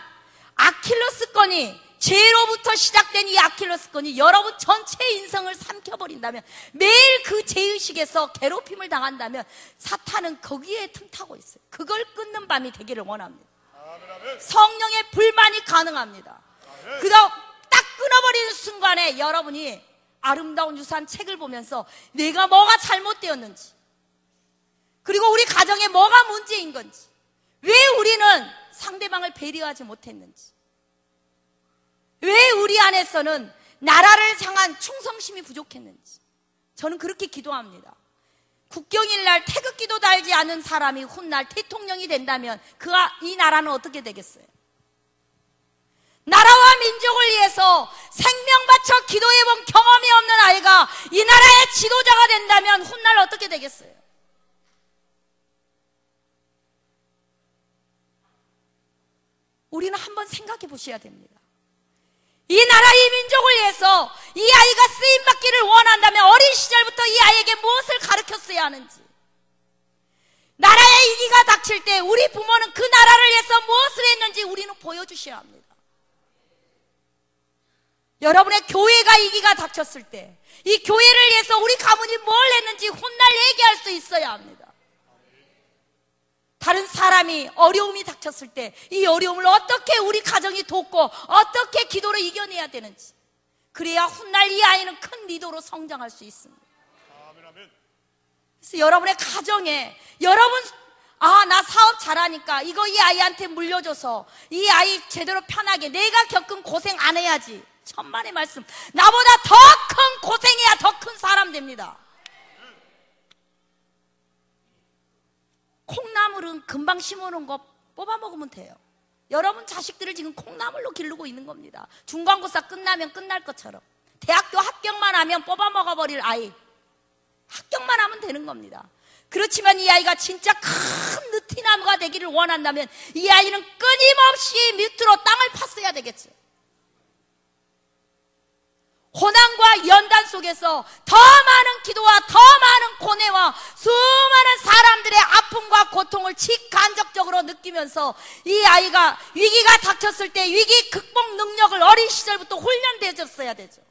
아킬러스건이, 죄로부터 시작된 이 아킬러스건이 여러분 전체 인생을 삼켜버린다면, 매일 그 죄의식에서 괴롭힘을 당한다면 사탄은 거기에 틈타고 있어요. 그걸 끊는 밤이 되기를 원합니다. 성령의 불만이 가능합니다. 그다음 딱 끊어버리는 순간에 여러분이 아름다운 유산 책을 보면서 내가 뭐가 잘못되었는지, 그리고 우리 가정에 뭐가 문제인 건지, 왜 우리는 상대방을 배려하지 못했는지, 왜 우리 안에서는 나라를 향한 충성심이 부족했는지, 저는 그렇게 기도합니다. 국경일날 태극기도 달지 않은 사람이 훗날 대통령이 된다면 이 나라는 어떻게 되겠어요? 나라와 민족을 위해서 생명 바쳐 기도해본 경험이 없는 아이가 이 나라의 지도자가 된다면 훗날 어떻게 되겠어요? 우리는 한번 생각해 보셔야 됩니다. 이 나라, 이 민족을 위해서 이 아이가 쓰임받기를 원한다면 어린 시절부터 이 아이에게 무엇을 가르쳤어야 하는지, 나라의 위기가 닥칠 때 우리 부모는 그 나라를 위해서 무엇을 했는지 우리는 보여주셔야 합니다. 여러분의 교회가 위기가 닥쳤을 때 이 교회를 위해서 우리 가문이 뭘 했는지 훗날 얘기할 수 있어야 합니다. 다른 사람이 어려움이 닥쳤을 때 이 어려움을 어떻게 우리 가정이 돕고 어떻게 기도로 이겨내야 되는지, 그래야 훗날 이 아이는 큰 리더로 성장할 수 있습니다. 그래서 여러분의 가정에, 여러분 나 사업 잘하니까 이거 이 아이한테 물려줘서 이 아이 제대로 편하게, 내가 겪은 고생 안 해야지. 천만의 말씀, 나보다 더 큰 고생해야 더 큰 사람 됩니다. 콩나물은 금방 심어놓은 거 뽑아 먹으면 돼요. 여러분 자식들을 지금 콩나물로 기르고 있는 겁니다. 중간고사 끝나면 끝날 것처럼, 대학교 합격만 하면 뽑아 먹어버릴 아이, 합격만 하면 되는 겁니다. 그렇지만 이 아이가 진짜 큰 느티나무가 되기를 원한다면 이 아이는 끊임없이 밑으로 땅을 팠어야 되겠죠. 고난과 연단 속에서 더 많은 기도와 더 많은 고뇌와 수많은 사람들의 아픔과 고통을 직간접적으로 느끼면서 이 아이가 위기가 닥쳤을 때 위기 극복 능력을 어린 시절부터 훈련되었어야 되죠.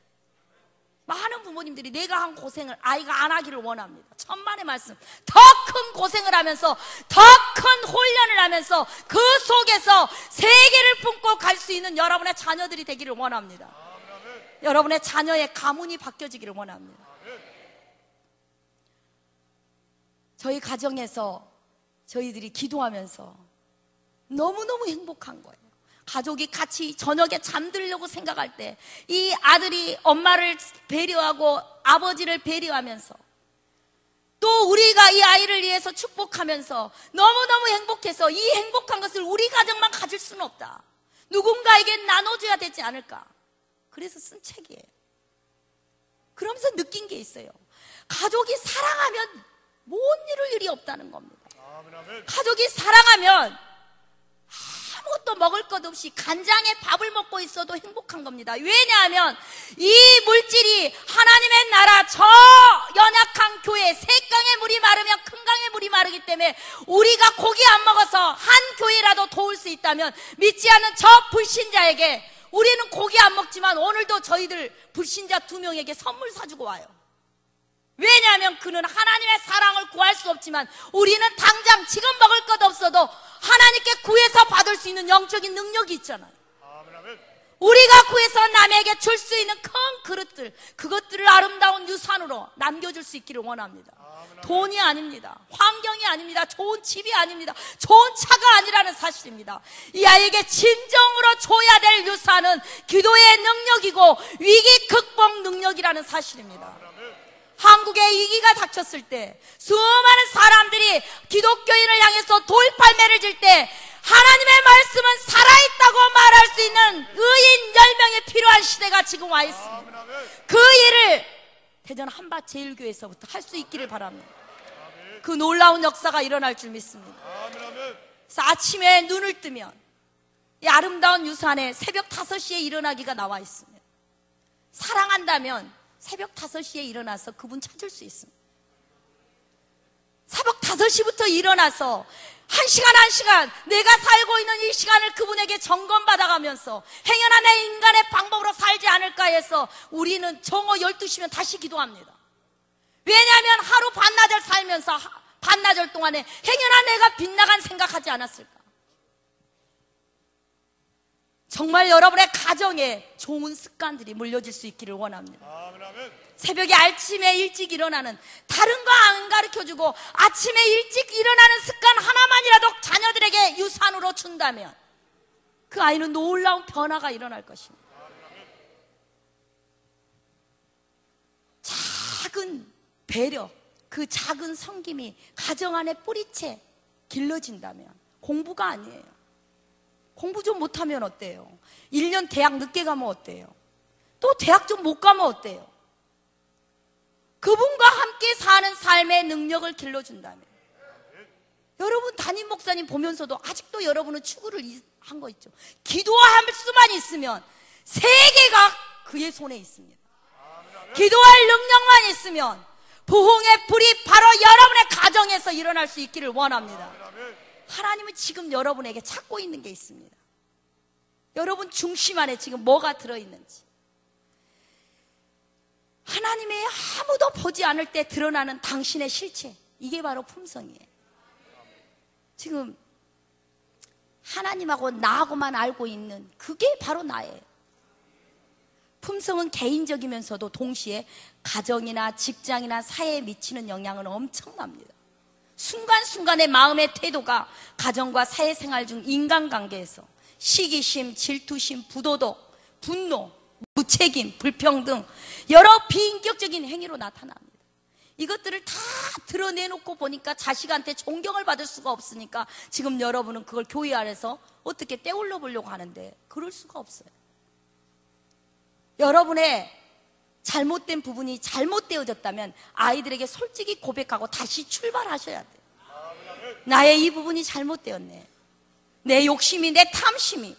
많은 부모님들이 내가 한 고생을 아이가 안 하기를 원합니다. 천만의 말씀, 더 큰 고생을 하면서 더 큰 훈련을 하면서 그 속에서 세계를 품고 갈 수 있는 여러분의 자녀들이 되기를 원합니다. 여러분의 자녀의 가문이 바뀌어지기를 원합니다. 저희 가정에서 저희들이 기도하면서 너무너무 행복한 거예요. 가족이 같이 저녁에 잠들려고 생각할 때 이 아들이 엄마를 배려하고 아버지를 배려하면서 또 우리가 이 아이를 위해서 축복하면서 너무너무 행복해서 이 행복한 것을 우리 가정만 가질 수는 없다. 누군가에게 나눠줘야 되지 않을까. 그래서 쓴 책이에요. 그러면서 느낀 게 있어요. 가족이 사랑하면 못 이룰 일이 없다는 겁니다. 가족이 사랑하면 아무것도 먹을 것 없이 간장에 밥을 먹고 있어도 행복한 겁니다. 왜냐하면 이 물질이 하나님의 나라 저 연약한 교회, 새 강의 물이 마르면 큰 강의 물이 마르기 때문에 우리가 고기 안 먹어서 한 교회라도 도울 수 있다면 믿지 않는 저 불신자에게, 우리는 고기 안 먹지만 오늘도 저희들 불신자 2명에게 선물 사주고 와요. 왜냐하면 그는 하나님의 사랑을 구할 수 없지만 우리는 당장 지금 먹을 것 없어도 하나님께 구해서 받을 수 있는 영적인 능력이 있잖아요. 우리가 구해서 남에게 줄 수 있는 큰 그릇들, 그것들을 아름다운 유산으로 남겨줄 수 있기를 원합니다. 돈이 아닙니다. 환경이 아닙니다. 좋은 집이 아닙니다. 좋은 차가 아니라는 사실입니다. 이 아이에게 진정으로 줘야 될 유산은 기도의 능력이고 위기 극복 능력이라는 사실입니다. 한국에 위기가 닥쳤을 때 수많은 사람들이 기독교인을 향해서 돌팔매를 질 때 하나님의 말씀은 살아있다고 말할 수 있는 의인 10명이 필요한 시대가 지금 와 있습니다. 그 일을 대전 한밭제일교회에서부터 할 수 있기를 바랍니다. 그 놀라운 역사가 일어날 줄 믿습니다. 그래서 아침에 눈을 뜨면 이 아름다운 유산에 새벽 5시에 일어나기가 나와 있습니다. 사랑한다면 새벽 5시에 일어나서 그분 찾을 수 있습니다. 새벽 5시부터 일어나서 1시간 내가 살고 있는 이 시간을 그분에게 점검받아가면서 행여나 내 인간의 방법으로 살지 않을까 해서 우리는 정오 12시면 다시 기도합니다. 왜냐하면 하루 반나절 살면서 반나절 동안에 행여나 내가 빗나간 생각하지 않았을까. 정말 여러분의 가정에 좋은 습관들이 물려질 수 있기를 원합니다. 새벽에 아침에 일찍 일어나는, 다른 거 안 가르쳐주고 아침에 일찍 일어나는 습관 하나만이라도 자녀들에게 유산으로 준다면 그 아이는 놀라운 변화가 일어날 것입니다. 작은 배려, 그 작은 섬김이 가정 안에 뿌리채 길러진다면, 공부가 아니에요. 공부 좀 못하면 어때요? 1년 대학 늦게 가면 어때요? 또 대학 좀 못 가면 어때요? 그분과 함께 사는 삶의 능력을 길러준다면, 여러분 담임 목사님 보면서도 아직도 여러분은 추구를 한 거 있죠. 기도할 수만 있으면 세계가 그의 손에 있습니다. 기도할 능력만 있으면 부흥의 불이 바로 여러분의 가정에서 일어날 수 있기를 원합니다. 하나님은 지금 여러분에게 찾고 있는 게 있습니다. 여러분 중심 안에 지금 뭐가 들어있는지, 하나님의 아무도 보지 않을 때 드러나는 당신의 실체, 이게 바로 품성이에요. 지금 하나님하고 나하고만 알고 있는 그게 바로 나예요. 품성은 개인적이면서도 동시에 가정이나 직장이나 사회에 미치는 영향은 엄청납니다. 순간순간의 마음의 태도가 가정과 사회생활 중 인간관계에서 시기심, 질투심, 부도덕, 분노, 무책임, 불평등 여러 비인격적인 행위로 나타납니다. 이것들을 다 드러내놓고 보니까 자식한테 존경을 받을 수가 없으니까 지금 여러분은 그걸 교회 안에서 어떻게 떼올려 보려고 하는데 그럴 수가 없어요. 여러분의 잘못된 부분이 잘못되어졌다면 아이들에게 솔직히 고백하고 다시 출발하셔야 돼요. 나의 이 부분이 잘못되었네. 내 욕심이, 내 탐심이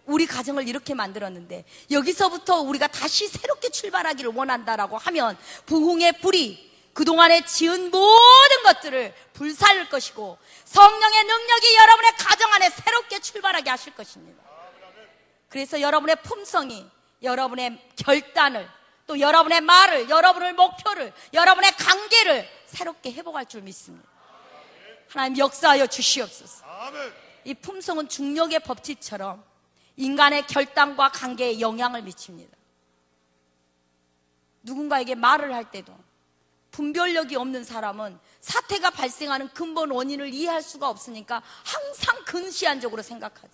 우리 가정을 이렇게 만들었는데 여기서부터 우리가 다시 새롭게 출발하기를 원한다라고 하면 부흥의 불이 그동안에 지은 모든 것들을 불살릴 것이고 성령의 능력이 여러분의 가정 안에 새롭게 출발하게 하실 것입니다. 그래서 여러분의 품성이 여러분의 결단을 또 여러분의 말을, 여러분의 목표를, 여러분의 관계를 새롭게 회복할 줄 믿습니다. 하나님 역사하여 주시옵소서. 이 품성은 중력의 법칙처럼 인간의 결단과 관계에 영향을 미칩니다. 누군가에게 말을 할 때도 분별력이 없는 사람은 사태가 발생하는 근본 원인을 이해할 수가 없으니까 항상 근시안적으로 생각하죠.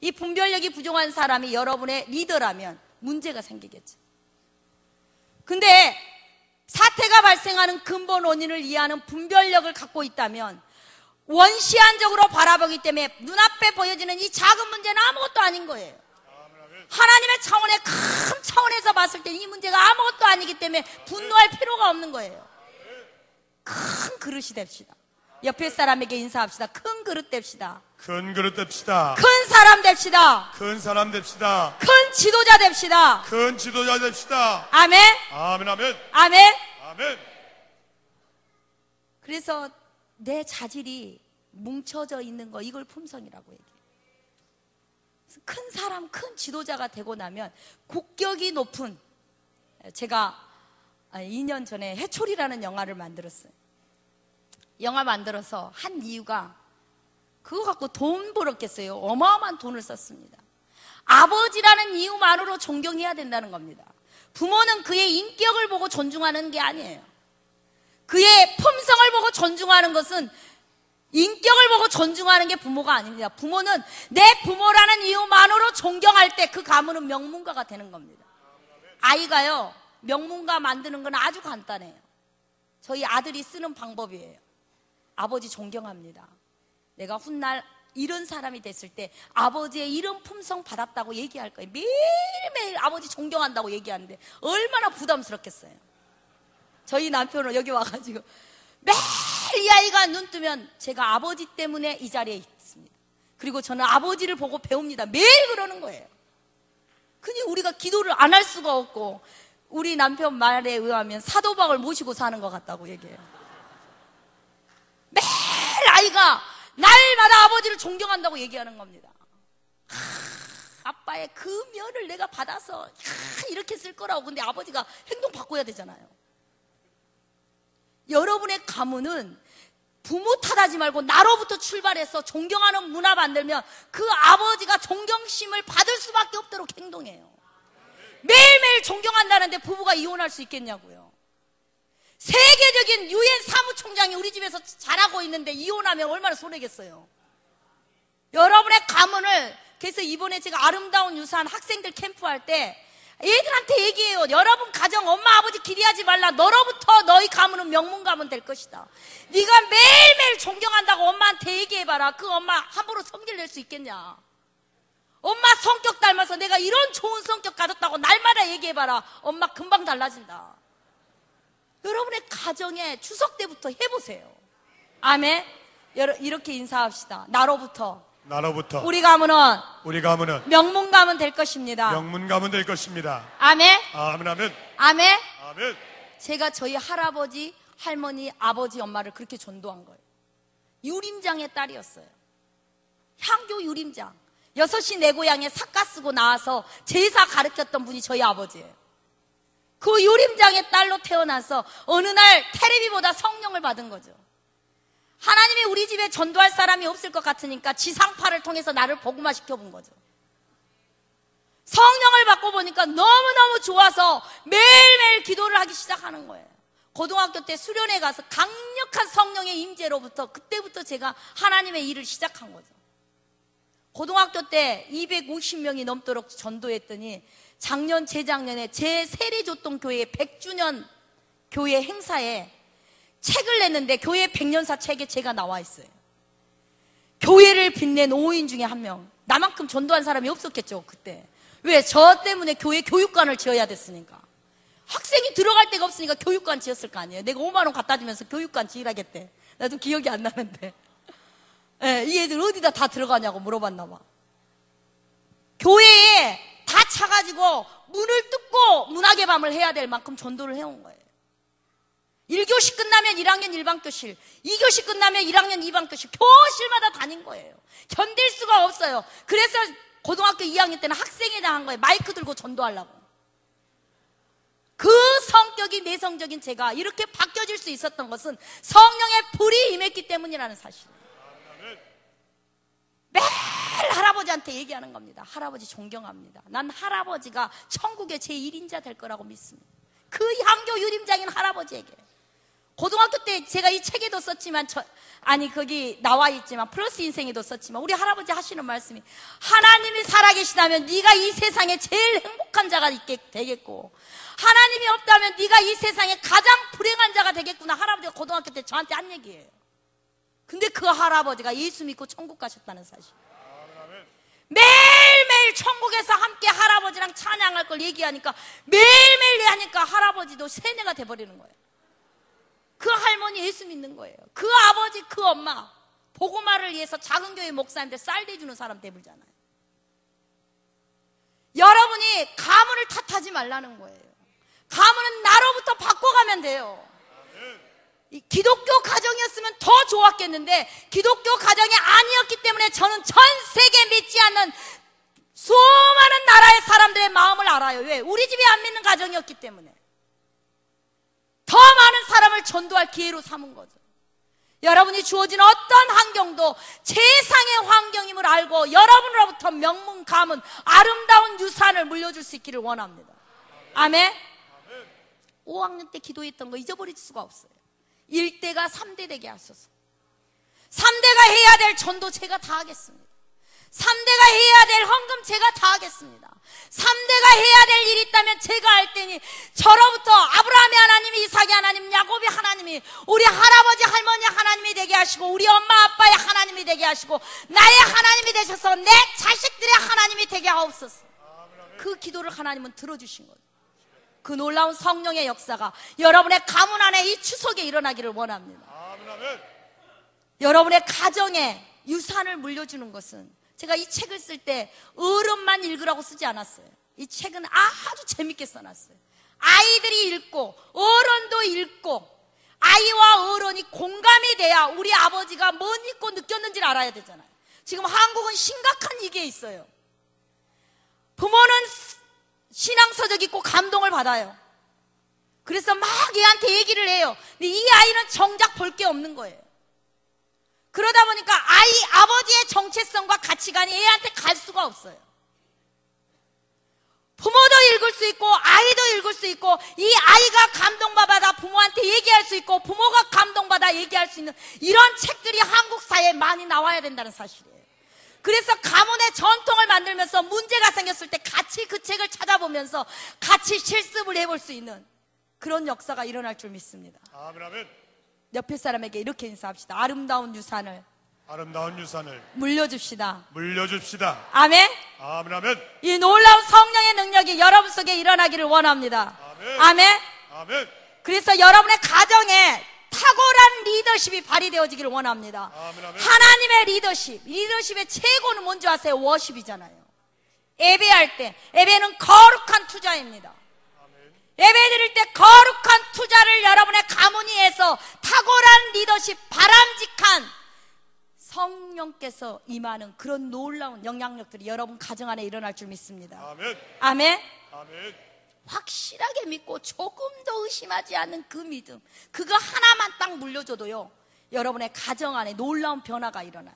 이 분별력이 부족한 사람이 여러분의 리더라면 문제가 생기겠죠. 근데 사태가 발생하는 근본 원인을 이해하는 분별력을 갖고 있다면 원시한적으로 바라보기 때문에 눈앞에 보여지는 이 작은 문제는 아무것도 아닌 거예요. 하나님의 차원의 큰 차원에서 봤을 때 이 문제가 아무것도 아니기 때문에 분노할 필요가 없는 거예요. 큰 그릇이 됩시다. 옆에 사람에게 인사합시다. 큰 그릇 됩시다. 큰 그릇 됩시다. 큰 사람 됩시다. 큰 사람 됩시다. 큰 지도자 됩시다. 큰 지도자 됩시다. 아멘. 아멘, 아멘. 아멘. 아멘. 그래서 내 자질이 뭉쳐져 있는 거, 이걸 품성이라고 얘기해요. 큰 사람, 큰 지도자가 되고 나면 국격이 높은, 제가 2년 전에 해초리라는 영화를 만들었어요. 영화 만들어서 한 이유가 그거 갖고 돈 벌었겠어요. 어마어마한 돈을 썼습니다. 아버지라는 이유만으로 존경해야 된다는 겁니다. 부모는 그의 인격을 보고 존중하는 게 아니에요. 그의 품성을 보고 존중하는 것은 인격을 보고 존중하는 게 부모가 아닙니다. 부모는 내 부모라는 이유만으로 존경할 때 그 가문은 명문가가 되는 겁니다. 아이가요, 명문가 만드는 건 아주 간단해요. 저희 아들이 쓰는 방법이에요. 아버지 존경합니다. 내가 훗날 이런 사람이 됐을 때 아버지의 이런 품성 받았다고 얘기할 거예요. 매일매일 아버지 존경한다고 얘기하는데 얼마나 부담스럽겠어요. 저희 남편은 여기 와가지고 매일 이 아이가 눈 뜨면 제가 아버지 때문에 이 자리에 있습니다. 그리고 저는 아버지를 보고 배웁니다. 매일 그러는 거예요. 그니 우리가 기도를 안 할 수가 없고 우리 남편 말에 의하면 사도박을 모시고 사는 것 같다고 얘기해요. 매일 아이가 날마다 아버지를 존경한다고 얘기하는 겁니다. 아빠의 그 면을 내가 받아서 이렇게 쓸 거라고. 근데 아버지가 행동 바꿔야 되잖아요. 여러분의 가문은 부모 탓하지 말고 나로부터 출발해서 존경하는 문화 만들면 그 아버지가 존경심을 받을 수밖에 없도록 행동해요. 매일매일 존경한다는데 부부가 이혼할 수 있겠냐고요. 세계적인 유엔 사무총장이 우리 집에서 잘하고 있는데 이혼하면 얼마나 손해겠어요. 여러분의 가문을, 그래서 이번에 제가 아름다운 유산 학생들 캠프할 때 애들한테 얘기해요. 여러분 가정 엄마 아버지 기대하지 말라. 너로부터 너희 가문은 명문 가문 될 것이다. 네가 매일매일 존경한다고 엄마한테 얘기해봐라. 그 엄마 함부로 성질 낼 수 있겠냐. 엄마 성격 닮아서 내가 이런 좋은 성격 가졌다고 날마다 얘기해봐라. 엄마 금방 달라진다. 여러분의 가정에 추석 때부터 해보세요. 아멘. 이렇게 인사합시다. 나로부터 우리 가문은 명문 가문 될 것입니다. 명문 가문 될 것입니다. 아멘. 아멘, 아멘. 아멘. 아멘. 제가 저희 할아버지, 할머니, 아버지, 엄마를 그렇게 전도한 거예요. 유림장의 딸이었어요. 향교 유림장. 6시 내 고향에 삿가 쓰고 나와서 제사 가르쳤던 분이 저희 아버지예요. 그 유림장의 딸로 태어나서 어느 날 테레비보다 성령을 받은 거죠. 하나님이 우리 집에 전도할 사람이 없을 것 같으니까 지상파를 통해서 나를 복음화 시켜본 거죠. 성령을 받고 보니까 너무너무 좋아서 매일매일 기도를 하기 시작하는 거예요. 고등학교 때 수련회 가서 강력한 성령의 임재로부터 그때부터 제가 하나님의 일을 시작한 거죠. 고등학교 때 250명이 넘도록 전도했더니 작년 재작년에 제 세례조동교회 100주년 교회 행사에 책을 냈는데 교회 100년사 책에 제가 나와 있어요. 교회를 빛낸 5인 중에 한 명. 나만큼 전도한 사람이 없었겠죠 그때. 왜? 저 때문에 교회 교육관을 지어야 됐으니까. 학생이 들어갈 데가 없으니까 교육관 지었을 거 아니에요. 내가 5만 원 갖다 주면서 교육관 지으라겠대. 나도 기억이 안 나는데. 이 애들 어디다 다 들어가냐고 물어봤나 봐. 교회에 다 차가지고 문을 뜯고 문학의 밤을 해야 될 만큼 전도를 해온 거예요. 1교시 끝나면 1학년 1반교실, 2교시 끝나면 1학년 2반교실, 교실마다 다닌 거예요. 견딜 수가 없어요. 그래서 고등학교 2학년 때는 학생회 당한 거예요. 마이크 들고 전도하려고. 그 성격이 내성적인 제가 이렇게 바뀌어질 수 있었던 것은 성령의 불이 임했기 때문이라는 사실이에요. 매일 할아버지한테 얘기하는 겁니다. 할아버지 존경합니다. 난 할아버지가 천국의 제1인자 될 거라고 믿습니다. 그 향교 유림장인 할아버지에게. 고등학교 때 제가 이 책에도 썼지만 거기 나와 있지만 플러스 인생에도 썼지만 우리 할아버지 하시는 말씀이 하나님이 살아계시다면 네가 이 세상에 제일 행복한 자가 되겠고 하나님이 없다면 네가 이 세상에 가장 불행한 자가 되겠구나. 할아버지가 고등학교 때 저한테 한 얘기예요. 근데 그 할아버지가 예수 믿고 천국 가셨다는 사실. 매일매일 천국에서 함께 할아버지랑 찬양할 걸 얘기하니까 매일매일 하니까 할아버지도 세뇌가 돼버리는 거예요. 그 할머니 예수 믿는 거예요. 그 아버지 그 엄마 복음화를 위해서 작은 교회 목사님들 쌀 대주는 사람 대불잖아요. 여러분이 가문을 탓하지 말라는 거예요. 가문은 나로부터 바꿔가면 돼요. 이 기독교 가정이었으면 더 좋았겠는데 기독교 가정이 아니었기 때문에 저는 전 세계 믿지 않는 수많은 나라의 사람들의 마음을 알아요. 왜? 우리 집이 안 믿는 가정이었기 때문에 더 많은 사람을 전도할 기회로 삼은 거죠. 여러분이 주어진 어떤 환경도 세상의 환경임을 알고 여러분으로부터 명문 가문 아름다운 유산을 물려줄 수 있기를 원합니다. 아멘. 5학년 때 기도했던 거 잊어버릴 수가 없어요. 1대가 3대 되게 하소서. 3대가 해야 될 전도 제가 다 하겠습니다. 3대가 해야 될 헌금 제가 다 하겠습니다. 3대가 해야 될 일이 있다면 제가 할 테니 저로부터 아브라함의 하나님이 이삭의 하나님 야곱의 하나님이 우리 할아버지 할머니 하나님이 되게 하시고 우리 엄마 아빠의 하나님이 되게 하시고 나의 하나님이 되셔서 내 자식들의 하나님이 되게 하옵소서. 그 기도를 하나님은 들어주신 거예요. 그 놀라운 성령의 역사가 여러분의 가문 안에 이 추석에 일어나기를 원합니다. 여러분의 가정에 유산을 물려주는 것은 제가 이 책을 쓸 때 어른만 읽으라고 쓰지 않았어요. 이 책은 아주 재밌게 써놨어요. 아이들이 읽고 어른도 읽고 아이와 어른이 공감이 돼야 우리 아버지가 뭐 읽고 느꼈는지를 알아야 되잖아요. 지금 한국은 심각한 이게 있어요. 부모는 신앙서적 읽고 감동을 받아요. 그래서 막 얘한테 얘기를 해요. 근데 이 아이는 정작 볼 게 없는 거예요. 그러다 보니까 아버지의 정체성과 가치관이 애한테 갈 수가 없어요. 부모도 읽을 수 있고 아이도 읽을 수 있고 이 아이가 감동받아 부모한테 얘기할 수 있고 부모가 감동받아 얘기할 수 있는 이런 책들이 한국 사회에 많이 나와야 된다는 사실이에요. 그래서 가문의 전통을 만들면서 문제가 생겼을 때 같이 그 책을 찾아보면서 같이 실습을 해볼 수 있는 그런 역사가 일어날 줄 믿습니다. 아멘. 옆에 사람에게 이렇게 인사합시다. 아름다운 유산을 물려줍시다. 아멘. 아멘. 이 놀라운 성령의 능력이 여러분 속에 일어나기를 원합니다. 아멘. 아멘. 그래서 여러분의 가정에 탁월한 리더십이 발휘되어지기를 원합니다. 하나님의 리더십의 최고는 뭔지 아세요? 워십이잖아요. 예배할 때 예배는 거룩한 투자입니다. 예배 드릴 때 거룩한 투자를 여러분의 가문이 해서 탁월한 리더십, 바람직한 성령께서 임하는 그런 놀라운 영향력들이 여러분 가정 안에 일어날 줄 믿습니다. 아멘. 아멘. 아멘. 확실하게 믿고 조금 더 의심하지 않는 그 믿음, 그거 하나만 딱 물려줘도요 여러분의 가정 안에 놀라운 변화가 일어나요.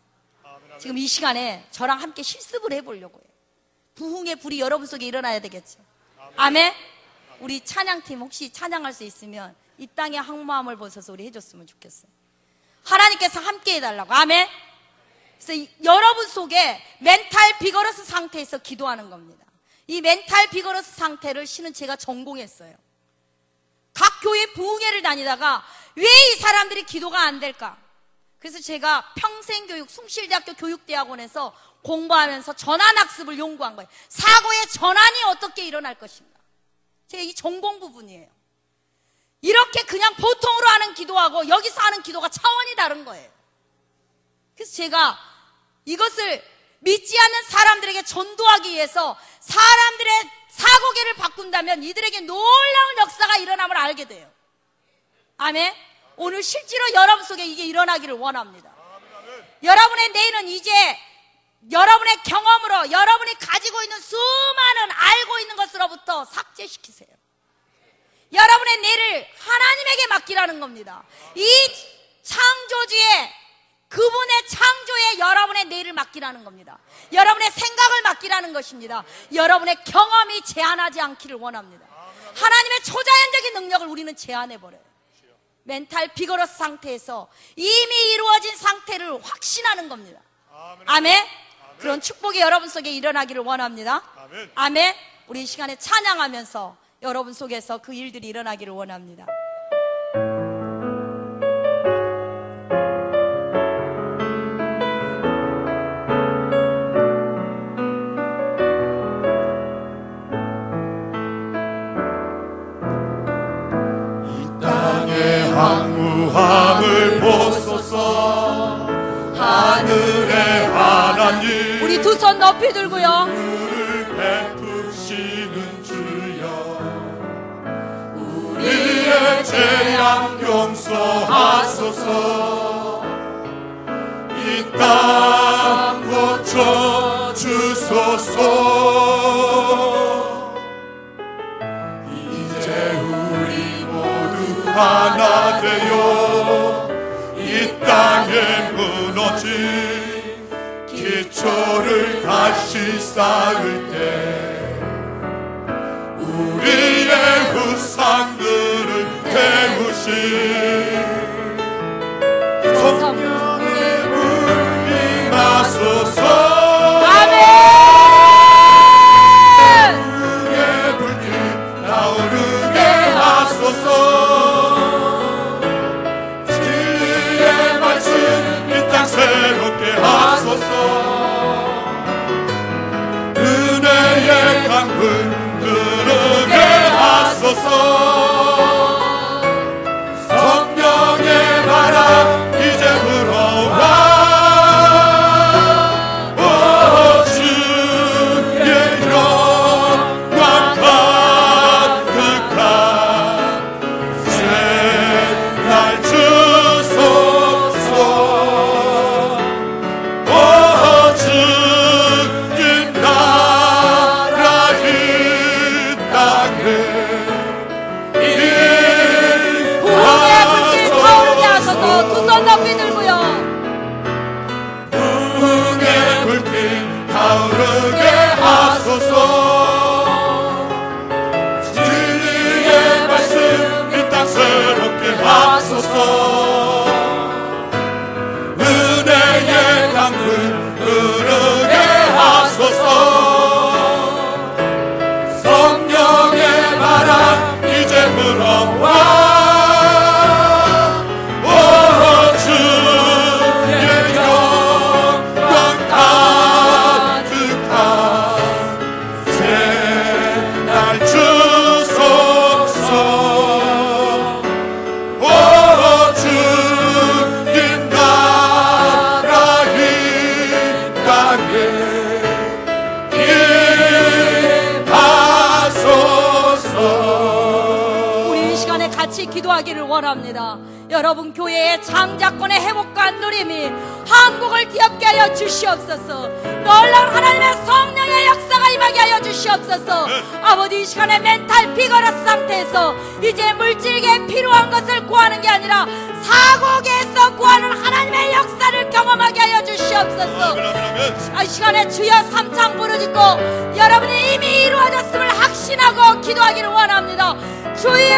지금 이 시간에 저랑 함께 실습을 해보려고 해요. 부흥의 불이 여러분 속에 일어나야 되겠죠. 아멘. 우리 찬양팀 혹시 찬양할 수 있으면 이 땅의 항모함을 벗어서 우리 해줬으면 좋겠어요. 하나님께서 함께 해달라고. 아멘. 그래서 여러분 속에 멘탈 비거러스 상태에서 기도하는 겁니다. 이 멘탈 비거러스 상태를 신은 제가 전공했어요. 각 교회 부흥회를 다니다가 왜 이 사람들이 기도가 안 될까? 그래서 제가 평생교육 숭실대학교 교육대학원에서 공부하면서 전환학습을 연구한 거예요. 사고의 전환이 어떻게 일어날 것인가. 제 이 전공 부분이에요. 이렇게 그냥 보통으로 하는 기도하고 여기서 하는 기도가 차원이 다른 거예요. 그래서 제가 이것을 믿지 않는 사람들에게 전도하기 위해서 사람들의 사고계를 바꾼다면 이들에게 놀라운 역사가 일어남을 알게 돼요. 아멘. 오늘 실제로 여러분 속에 이게 일어나기를 원합니다. 여러분의 내일은 이제 여러분의 경험으로 여러분이 가지고 있는 수많은 알고 있는 것으로부터 삭제시키세요. 여러분의 내일을 하나님에게 맡기라는 겁니다. 이 창조주의 그분의 창조에 여러분의 내일을 맡기라는 겁니다. 여러분의 생각을 맡기라는 것입니다. 여러분의 경험이 제한하지 않기를 원합니다. 하나님의 초자연적인 능력을 우리는 제한해버려요. 멘탈 비거러스 상태에서 이미 이루어진 상태를 확신하는 겁니다. 아멘. 그런 축복이 여러분 속에 일어나기를 원합니다. 아멘. 우리 이 시간에 찬양하면서 여러분 속에서 그 일들이 일어나기를 원합니다. 항무함을 벗소서 하늘의 하나님 우리 두 손 높이 들고요 우리를 베푸시는 주여 우리의 죄악 용서하소서 이 땅 고쳐주소서 이제 우리 모두 하나 되어 이 땅에 무너진 기초를 다시 쌓을 때 우리의 후상들을 태우신 성령의 불 임하소서 새롭게 하소서 은혜의 강물 흐르게 하소서 성령의 바람 이제 불어와 오 주의 영광 가득한 새날 주소서 두 손 높이 들고요 부흥의 불빛 타오르게 하소서 진리의 말씀 이 땅 새롭게 하소서 은혜의 강물 흐르게 하소서 성령의 바람 이제 불어와 기도하기를 원합니다. 여러분 교회의 장자권의 회복과 누림이 한국을 뒤엎게 하여 주시옵소서. 놀라운 하나님의 성령의 역사가 임하게 하여 주시옵소서. 아버지, 이 시간에 멘탈 비거러스 상태에서 이제 물질에게 필요한 것을 구하는 게 아니라 사고계에서 구하는 하나님의 역사를 경험하게 하여 주시옵소서. 이 시간에 주여 삼창 부르짖고 여러분이 이미 이루어졌음을 확신하고 기도하기를 원합니다. 주여!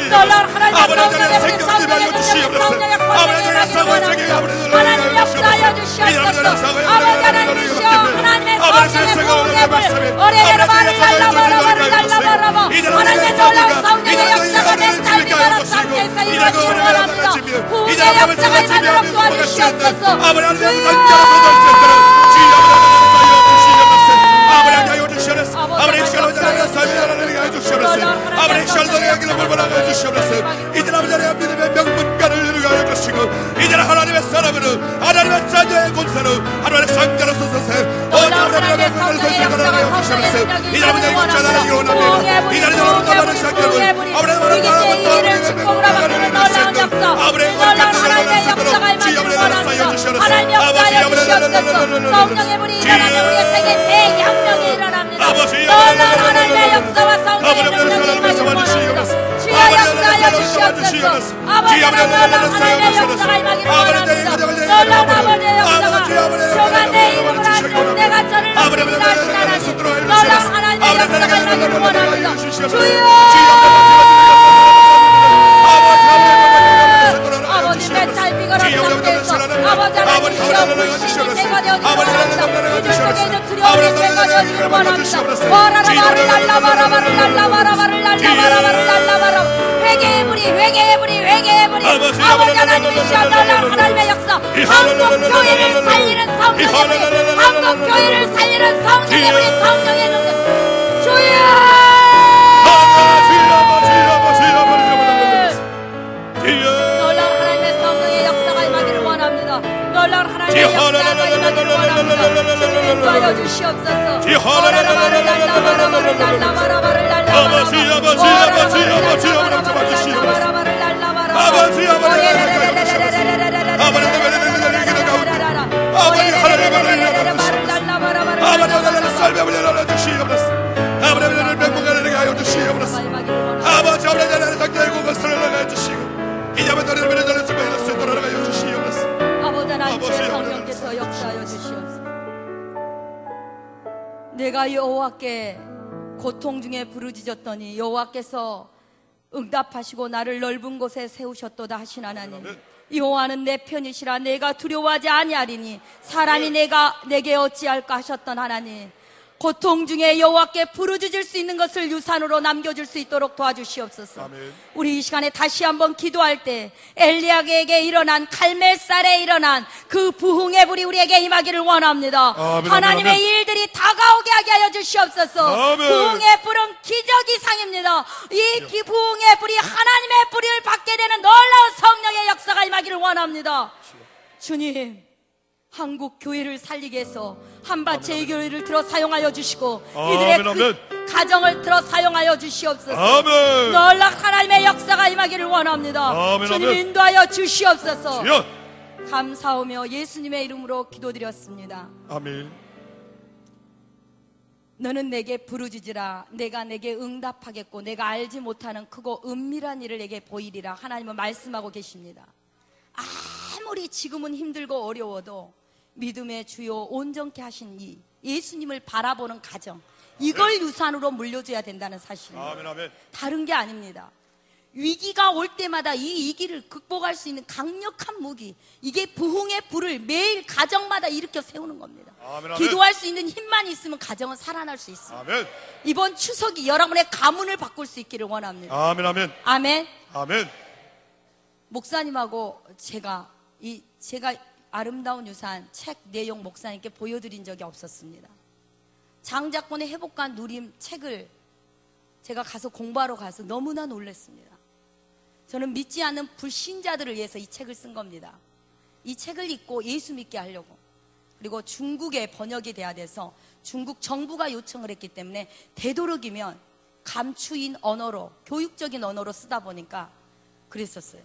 놀라운 하나님의 성령의 역사하여 주시옵소서. 아버지 하나님이시여, 하나님의 성령의 부흥의 불 오래라바를 날라바라바를 날라바라바 하나님의 놀라운 성령의 역사가 멘탈 비거러스 상태에서 이루어지기를 원합니다. 부흥의 역사가 임하도록 도와주시옵소서. 이제는 하나님의 사람으로 하나님의 자녀의 권세로 하나님의 상자로 서서 하나님의 성령의 역사가 성령의 이제는 원합니다. 이제는 놀라운 상자로 이기를 축복으로 바꾸는 놀라운 역사, 놀라운 하나님의 역사가 임하기를 원합니다. 하나님 역사하여 주시옵소서. 성령의 불이 일어나면 우리의 세계 대혁명이 일어납니다. 놀라운 하나님의 역사와 성령의 능력이 임하기를 원합니다. 주여 역사하여 주시옵소서. 아버지 놀라운 하나님의 역사가 임하기를 원합니다. 놀라운 아버지의 역사가 주가 내 이름을 아시고 내가 저를 높이라 하신 하나님, 놀라운 하나님의 역사가 임하기를 원합니다. 주여! 아버지 멘탈 비거러스 상태에서 아버지 하나님이시여 불신이 제거되어지기를 원합니다. 이들 속에 있는 두려움이 제거되어지기를 원합니다. 와라라바를 날라바라바를 날라바라바를 날라바라바를 날라바라 회개의 불이 회개의 불이 회개의 불이 아버지 하나님이시여 놀라운 하나님의 역사, 한국 교회를 살리는 성령의 불이, 한국 교회를 살리는 성령의 불이, 성령의 능력. 주여! 놀라운 하나님의 성령의 역사가 임하기를 원합니다. 놀라운 하나님의 역사가 임하기를 원합니다. 주님 인도하여 주시옵소서. 오라라바를 날라바라바를 날라바라바를 날라바라바를 아버지 하나님의 성령께서 역사하여 주시옵소서. 내가 여호와께 고통 중에 부르짖었더니 여호와께서 응답하시고 나를 넓은 곳에 세우셨도다 하신 하나님, 여호와는 내 편이시라 내가 두려워하지 아니하리니 사람이 내게 어찌할까 하셨던 하나님, 고통 중에 여호와께 부르짖을 수 있는 것을 유산으로 남겨줄 수 있도록 도와주시옵소서. 아멘. 우리 이 시간에 다시 한번 기도할 때 엘리야에게 일어난 갈멜살에 일어난 그 부흥의 불이 우리에게 임하기를 원합니다. 아멘. 하나님의 아멘. 일들이 다가오게 하여 주시옵소서. 아멘. 부흥의 불은 기적 이상입니다. 이 부흥의 불이 하나님의 불을 받게 되는 놀라운 성령의 역사가 임하기를 원합니다. 주님, 한국 교회를 살리기 위해서 한밭의 교회를 들어 사용하여 주시고 이들의 그 가정을 들어 사용하여 주시옵소서. 아멘. 놀라운 하나님의 역사가 임하기를 원합니다. 아멘. 주님 인도하여 주시옵소서. 감사하며 예수님의 이름으로 기도드렸습니다. 아멘. 너는 내게 부르짖으라 내가 내게 응답하겠고 내가 알지 못하는 크고 은밀한 일을 내게 보이리라. 하나님은 말씀하고 계십니다. 아무리 지금은 힘들고 어려워도 믿음의 주요 온전케 하신 이 예수님을 바라보는 가정, 이걸 유산으로 물려줘야 된다는 사실입니다. 아멘, 아멘. 다른 게 아닙니다. 위기가 올 때마다 이 위기를 극복할 수 있는 강력한 무기, 이게 부흥의 불을 매일 가정마다 일으켜 세우는 겁니다. 아멘, 아멘. 기도할 수 있는 힘만 있으면 가정은 살아날 수 있습니다. 아멘. 이번 추석이 여러분의 가문을 바꿀 수 있기를 원합니다. 아멘, 아멘. 아멘. 아멘. 목사님하고 제가 아름다운 유산 책 내용 목사님께 보여드린 적이 없었습니다. 장자권의 회복과 누림 책을 제가 가서 공부하러 가서 너무나 놀랐습니다. 저는 믿지 않는 불신자들을 위해서 이 책을 쓴 겁니다. 이 책을 읽고 예수 믿게 하려고. 그리고 중국에 번역이 돼야 돼서 중국 정부가 요청을 했기 때문에 되도록이면 감추인 언어로, 교육적인 언어로 쓰다 보니까 그랬었어요.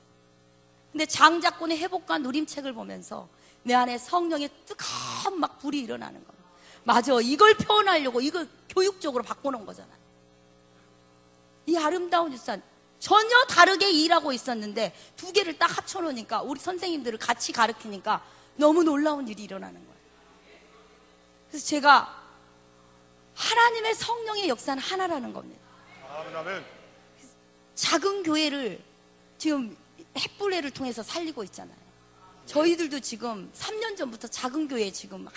근데 장자권의 회복과 누림책을 보면서 내 안에 성령의 뜨거운 막 불이 일어나는 거예요. 맞아, 이걸 표현하려고 이걸 교육적으로 바꿔놓은 거잖아요. 이 아름다운 유산, 전혀 다르게 일하고 있었는데 두 개를 딱 합쳐놓으니까 우리 선생님들을 같이 가르치니까 너무 놀라운 일이 일어나는 거예요. 그래서 제가 하나님의 성령의 역사는 하나라는 겁니다. 아멘. 작은 교회를 지금 햇불회를 통해서 살리고 있잖아요. 저희들도 지금 3년 전부터 작은 교회 지금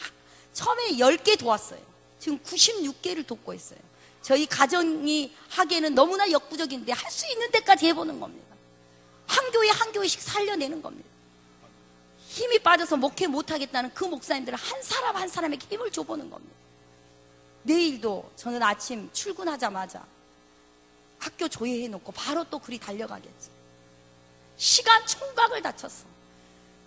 처음에 10개 도왔어요. 지금 96개를 돕고 있어요. 저희 가정이 하기에는 너무나 역부족인데 할 수 있는 데까지 해보는 겁니다. 한 교회 한 교회씩 살려내는 겁니다. 힘이 빠져서 목회 못하겠다는 그 목사님들은 한 사람 한 사람에게 힘을 줘보는 겁니다. 내일도 저는 아침 출근하자마자 학교 조회해놓고 바로 또 그리 달려가겠지. 시간 총각을 다쳤어.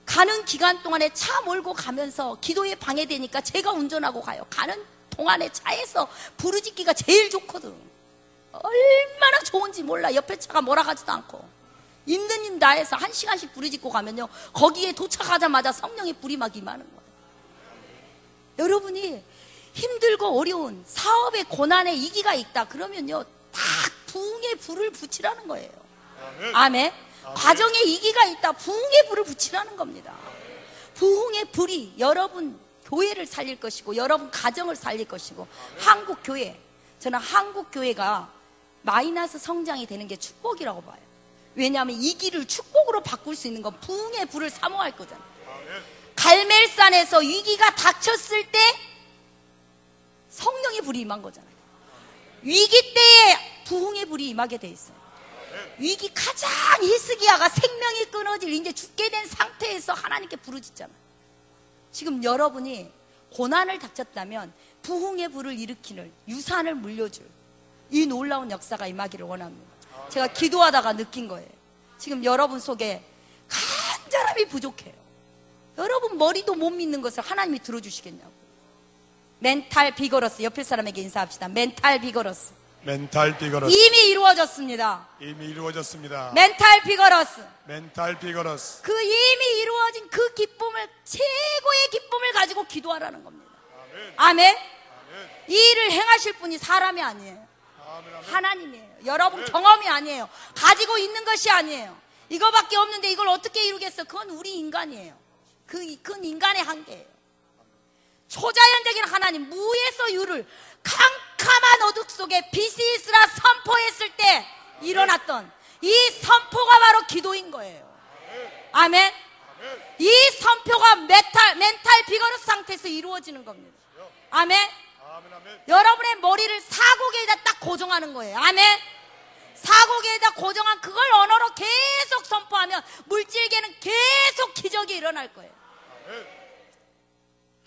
가는 기간 동안에 차 몰고 가면서 기도에 방해되니까 제가 운전하고 가요. 가는 동안에 차에서 부르짖기가 제일 좋거든. 얼마나 좋은지 몰라. 옆에 차가 뭐라 하지도 않고 있는 힘 다해서 1시간씩 부르짖고 가면요, 거기에 도착하자마자 성령의 불이 막 임하는 거예요. 여러분이 힘들고 어려운 사업의 고난에 이기가 있다 그러면요, 딱 부흥의 불을 붙이라는 거예요. 아멘. 과정에 이기가 있다, 부흥의 불을 붙이라는 겁니다. 부흥의 불이 여러분 교회를 살릴 것이고 여러분 가정을 살릴 것이고, 한국 교회, 저는 한국 교회가 마이너스 성장이 되는 게 축복이라고 봐요. 왜냐하면 이 길을 축복으로 바꿀 수 있는 건 부흥의 불을 사모할 거잖아요. 갈멜산에서 위기가 닥쳤을 때 성령의 불이 임한 거잖아요. 위기 때에 부흥의 불이 임하게 돼 있어요. 위기 가장 히스기야가 생명이 끊어질 이제 죽게 된 상태에서 하나님께 부르짖잖아요. 지금 여러분이 고난을 닥쳤다면 부흥의 불을 일으키는 유산을 물려줄 이 놀라운 역사가 임하기를 원합니다. 제가 기도하다가 느낀 거예요. 지금 여러분 속에 간절함이 부족해요. 여러분 머리도 못 믿는 것을 하나님이 들어주시겠냐고. 멘탈 비거러스, 옆에 사람에게 인사합시다. 멘탈 비거러스. 멘탈 비거러스. 이미 이루어졌습니다. 이미 이루어졌습니다. 멘탈 비거러스. 멘탈 비거러스. 그 이미 이루어진 그 기쁨을, 최고의 기쁨을 가지고 기도하라는 겁니다. 아멘. 아멘. 아멘. 이 일을 행하실 분이 사람이 아니에요. 아멘. 아멘. 하나님이에요. 여러분 아멘. 경험이 아니에요. 가지고 있는 것이 아니에요. 이거밖에 없는데 이걸 어떻게 이루겠어? 그건 우리 인간이에요. 그건 인간의 한계예요. 초자연적인 하나님, 무에서 유를 캄캄한 어둠 속에 빛이 있으라 선포했을 때 일어났던 이 선포가 바로 기도인 거예요. 아멘. 이 선포가 멘탈 비거러스 상태에서 이루어지는 겁니다. 아멘. 여러분의 머리를 사고개에다 딱 고정하는 거예요. 아멘. 사고개에다 고정한 그걸 언어로 계속 선포하면 물질계는 계속 기적이 일어날 거예요.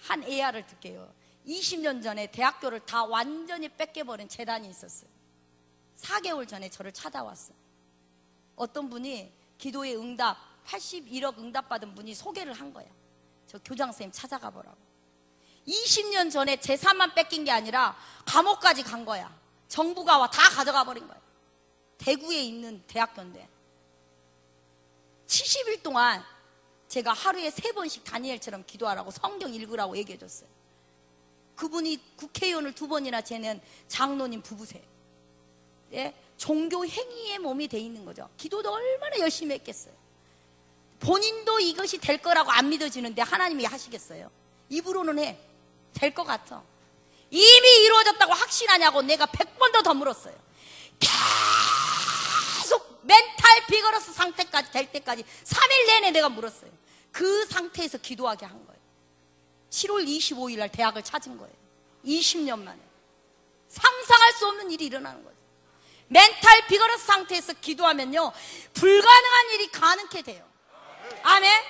한 예화를 듣게요. 20년 전에 대학교를 다 완전히 뺏겨버린 재단이 있었어요. 4개월 전에 저를 찾아왔어요. 어떤 분이 기도의 응답 81억 응답받은 분이 소개를 한 거야. 저 교장 선생님 찾아가 보라고. 20년 전에 재산만 뺏긴 게 아니라 감옥까지 간 거야. 정부가 와 다 가져가 버린 거야. 대구에 있는 대학교인데 70일 동안 제가 하루에 3번씩 다니엘처럼 기도하라고 성경 읽으라고 얘기해 줬어요. 그분이 국회의원을 2번이나 지낸 장로님 부부세요. 예? 종교 행위의 몸이 돼 있는 거죠. 기도도 얼마나 열심히 했겠어요. 본인도 이것이 될 거라고 안 믿어지는데 하나님이 하시겠어요? 입으로는 해. 될 것 같아. 이미 이루어졌다고 확신하냐고 내가 100번도 더 물었어요. 계속 멘탈 비거러스 상태까지 될 때까지 3일 내내 내가 물었어요. 그 상태에서 기도하게 한 거예요. 7월 25일 날 대학을 찾은 거예요. 20년 만에. 상상할 수 없는 일이 일어나는 거죠. 멘탈 비거러스 상태에서 기도하면요, 불가능한 일이 가능케 돼요. 아멘.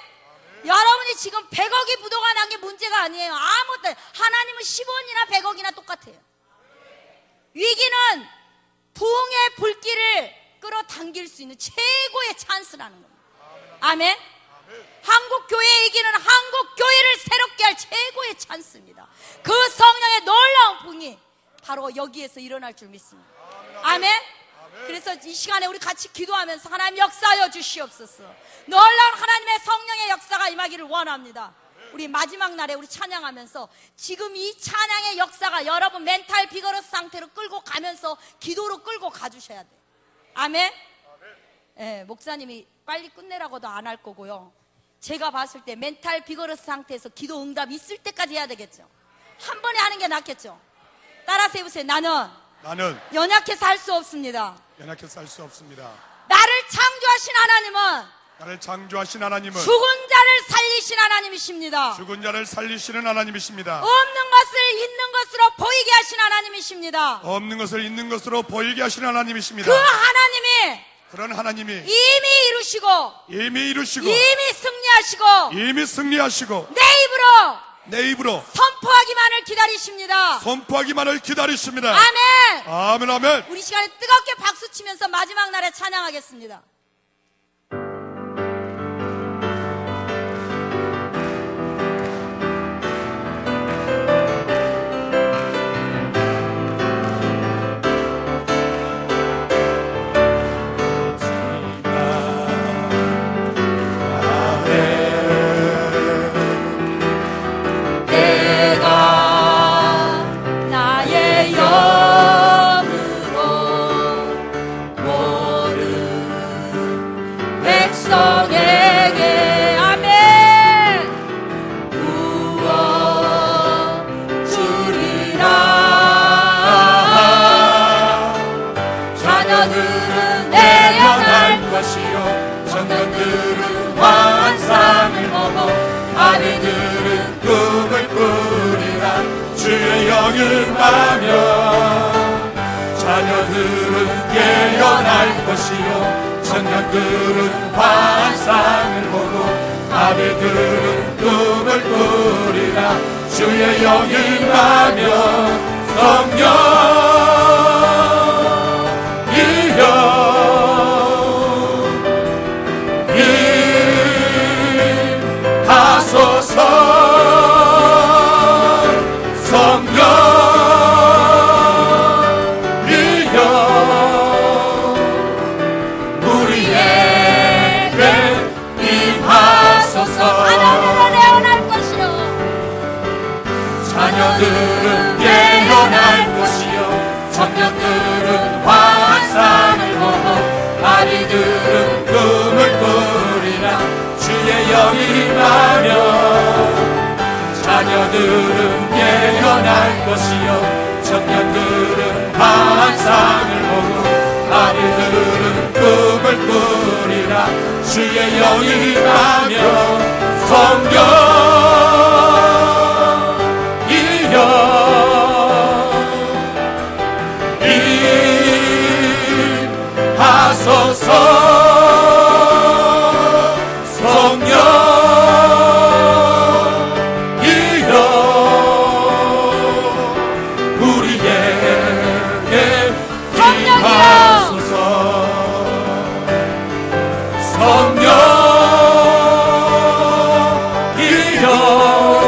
여러분이 지금 100억이 부도가 난 게 문제가 아니에요. 아무것도. 하나님은 10원이나 100억이나 똑같아요. 위기는 부흥의 불길을 끌어당길 수 있는 최고의 찬스라는 겁니다. 아멘. 한국 교회에게는 한국 교회를 새롭게 할 최고의 찬스입니다. 그 성령의 놀라운 풍이 바로 여기에서 일어날 줄 믿습니다. 아멘. 그래서 이 시간에 우리 같이 기도하면서 하나님 역사하여 주시옵소서. 놀라운 하나님의 성령의 역사가 임하기를 원합니다. 우리 마지막 날에 우리 찬양하면서 지금 이 찬양의 역사가 여러분 멘탈 비거러스 상태로 끌고 가면서 기도로 끌고 가주셔야 돼요. 아멘. 네, 목사님이 빨리 끝내라고도 안 할 거고요. 제가 봤을 때 멘탈 비거러스 상태에서 기도 응답 있을 때까지 해야 되겠죠. 한 번에 하는 게 낫겠죠. 따라서 해보세요. 나는 연약해서 할 수 없습니다. 연약해서 할 수 없습니다. 나를 창조하신 하나님은 죽은 자를 살리신 하나님이십니다. 죽은 자를 살리시는 하나님이십니다. 없는 것을 있는 것으로 보이게 하신 하나님이십니다. 없는 것을 있는 것으로 보이게 하시는 하나님이십니다. 그 하나님이 그런 하나님이 이미 이루시고 이미 승리하시고 내 입으로 선포하기만을 기다리십니다. 아멘. 아멘. 아멘. 우리 시간에 뜨겁게 박수 치면서 마지막 날에 찬양하겠습니다. 자녀들은 예언할 것이요 청년들은 환상을 보고 아비들은 꿈을 꾸리라. 주의 영이 임하며 성령이여 임하소서. 자녀들은 예언할 것이요 청년들은 환상을 보고 아비들은 꿈을 꾸리라. 주의 영이 임하며 자녀들은 예언할 것이요 청년들은 환상을 보고 아비들은 꿈을 꾸리라. 주의 영이 임하며 성령 임하소서. 성령이여 우리에게 임하소서. 성령이여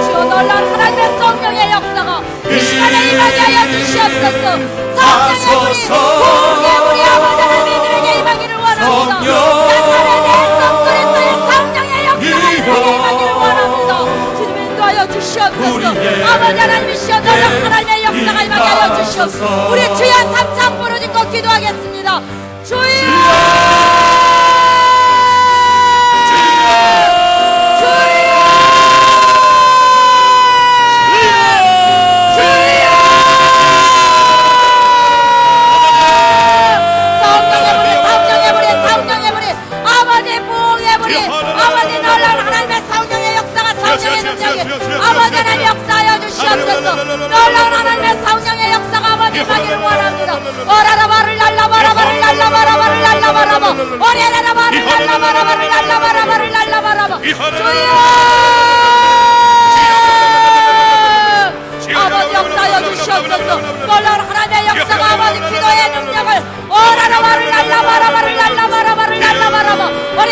주여 놀라운 하나님의 성령의 역사가 이 시간에 임하게 하여 주시옵소서. 성령의 불이 아버지 하나님들에게 임하기를 원합니다. 나사렛의 성그리스도의 성령의 역사가 우리에게 임하기를 원합니다. 주님 인도하여 주시옵소서. 아버지 하나님이시여 놀라운 하나님의 역사가 임하게 하여 주시옵소서. 우리 주여 삼창 부르짖고 기도하겠습니다. 주여 아버지 하나님 역사하여 주시옵소서. 놀라운 하나님의 성령의 역사가 아버지 임하기를 원합니다. 오라라바를 날라바라바를 날라바라바를 날라바라바 오레라라바를 날라바라바를 날라바라바를 날라바라바 주여 아버지 역사하여 주시옵소서. 놀라운 하나님의 역사가 아버지 기도의 능력을 오라라바를 날라바라바를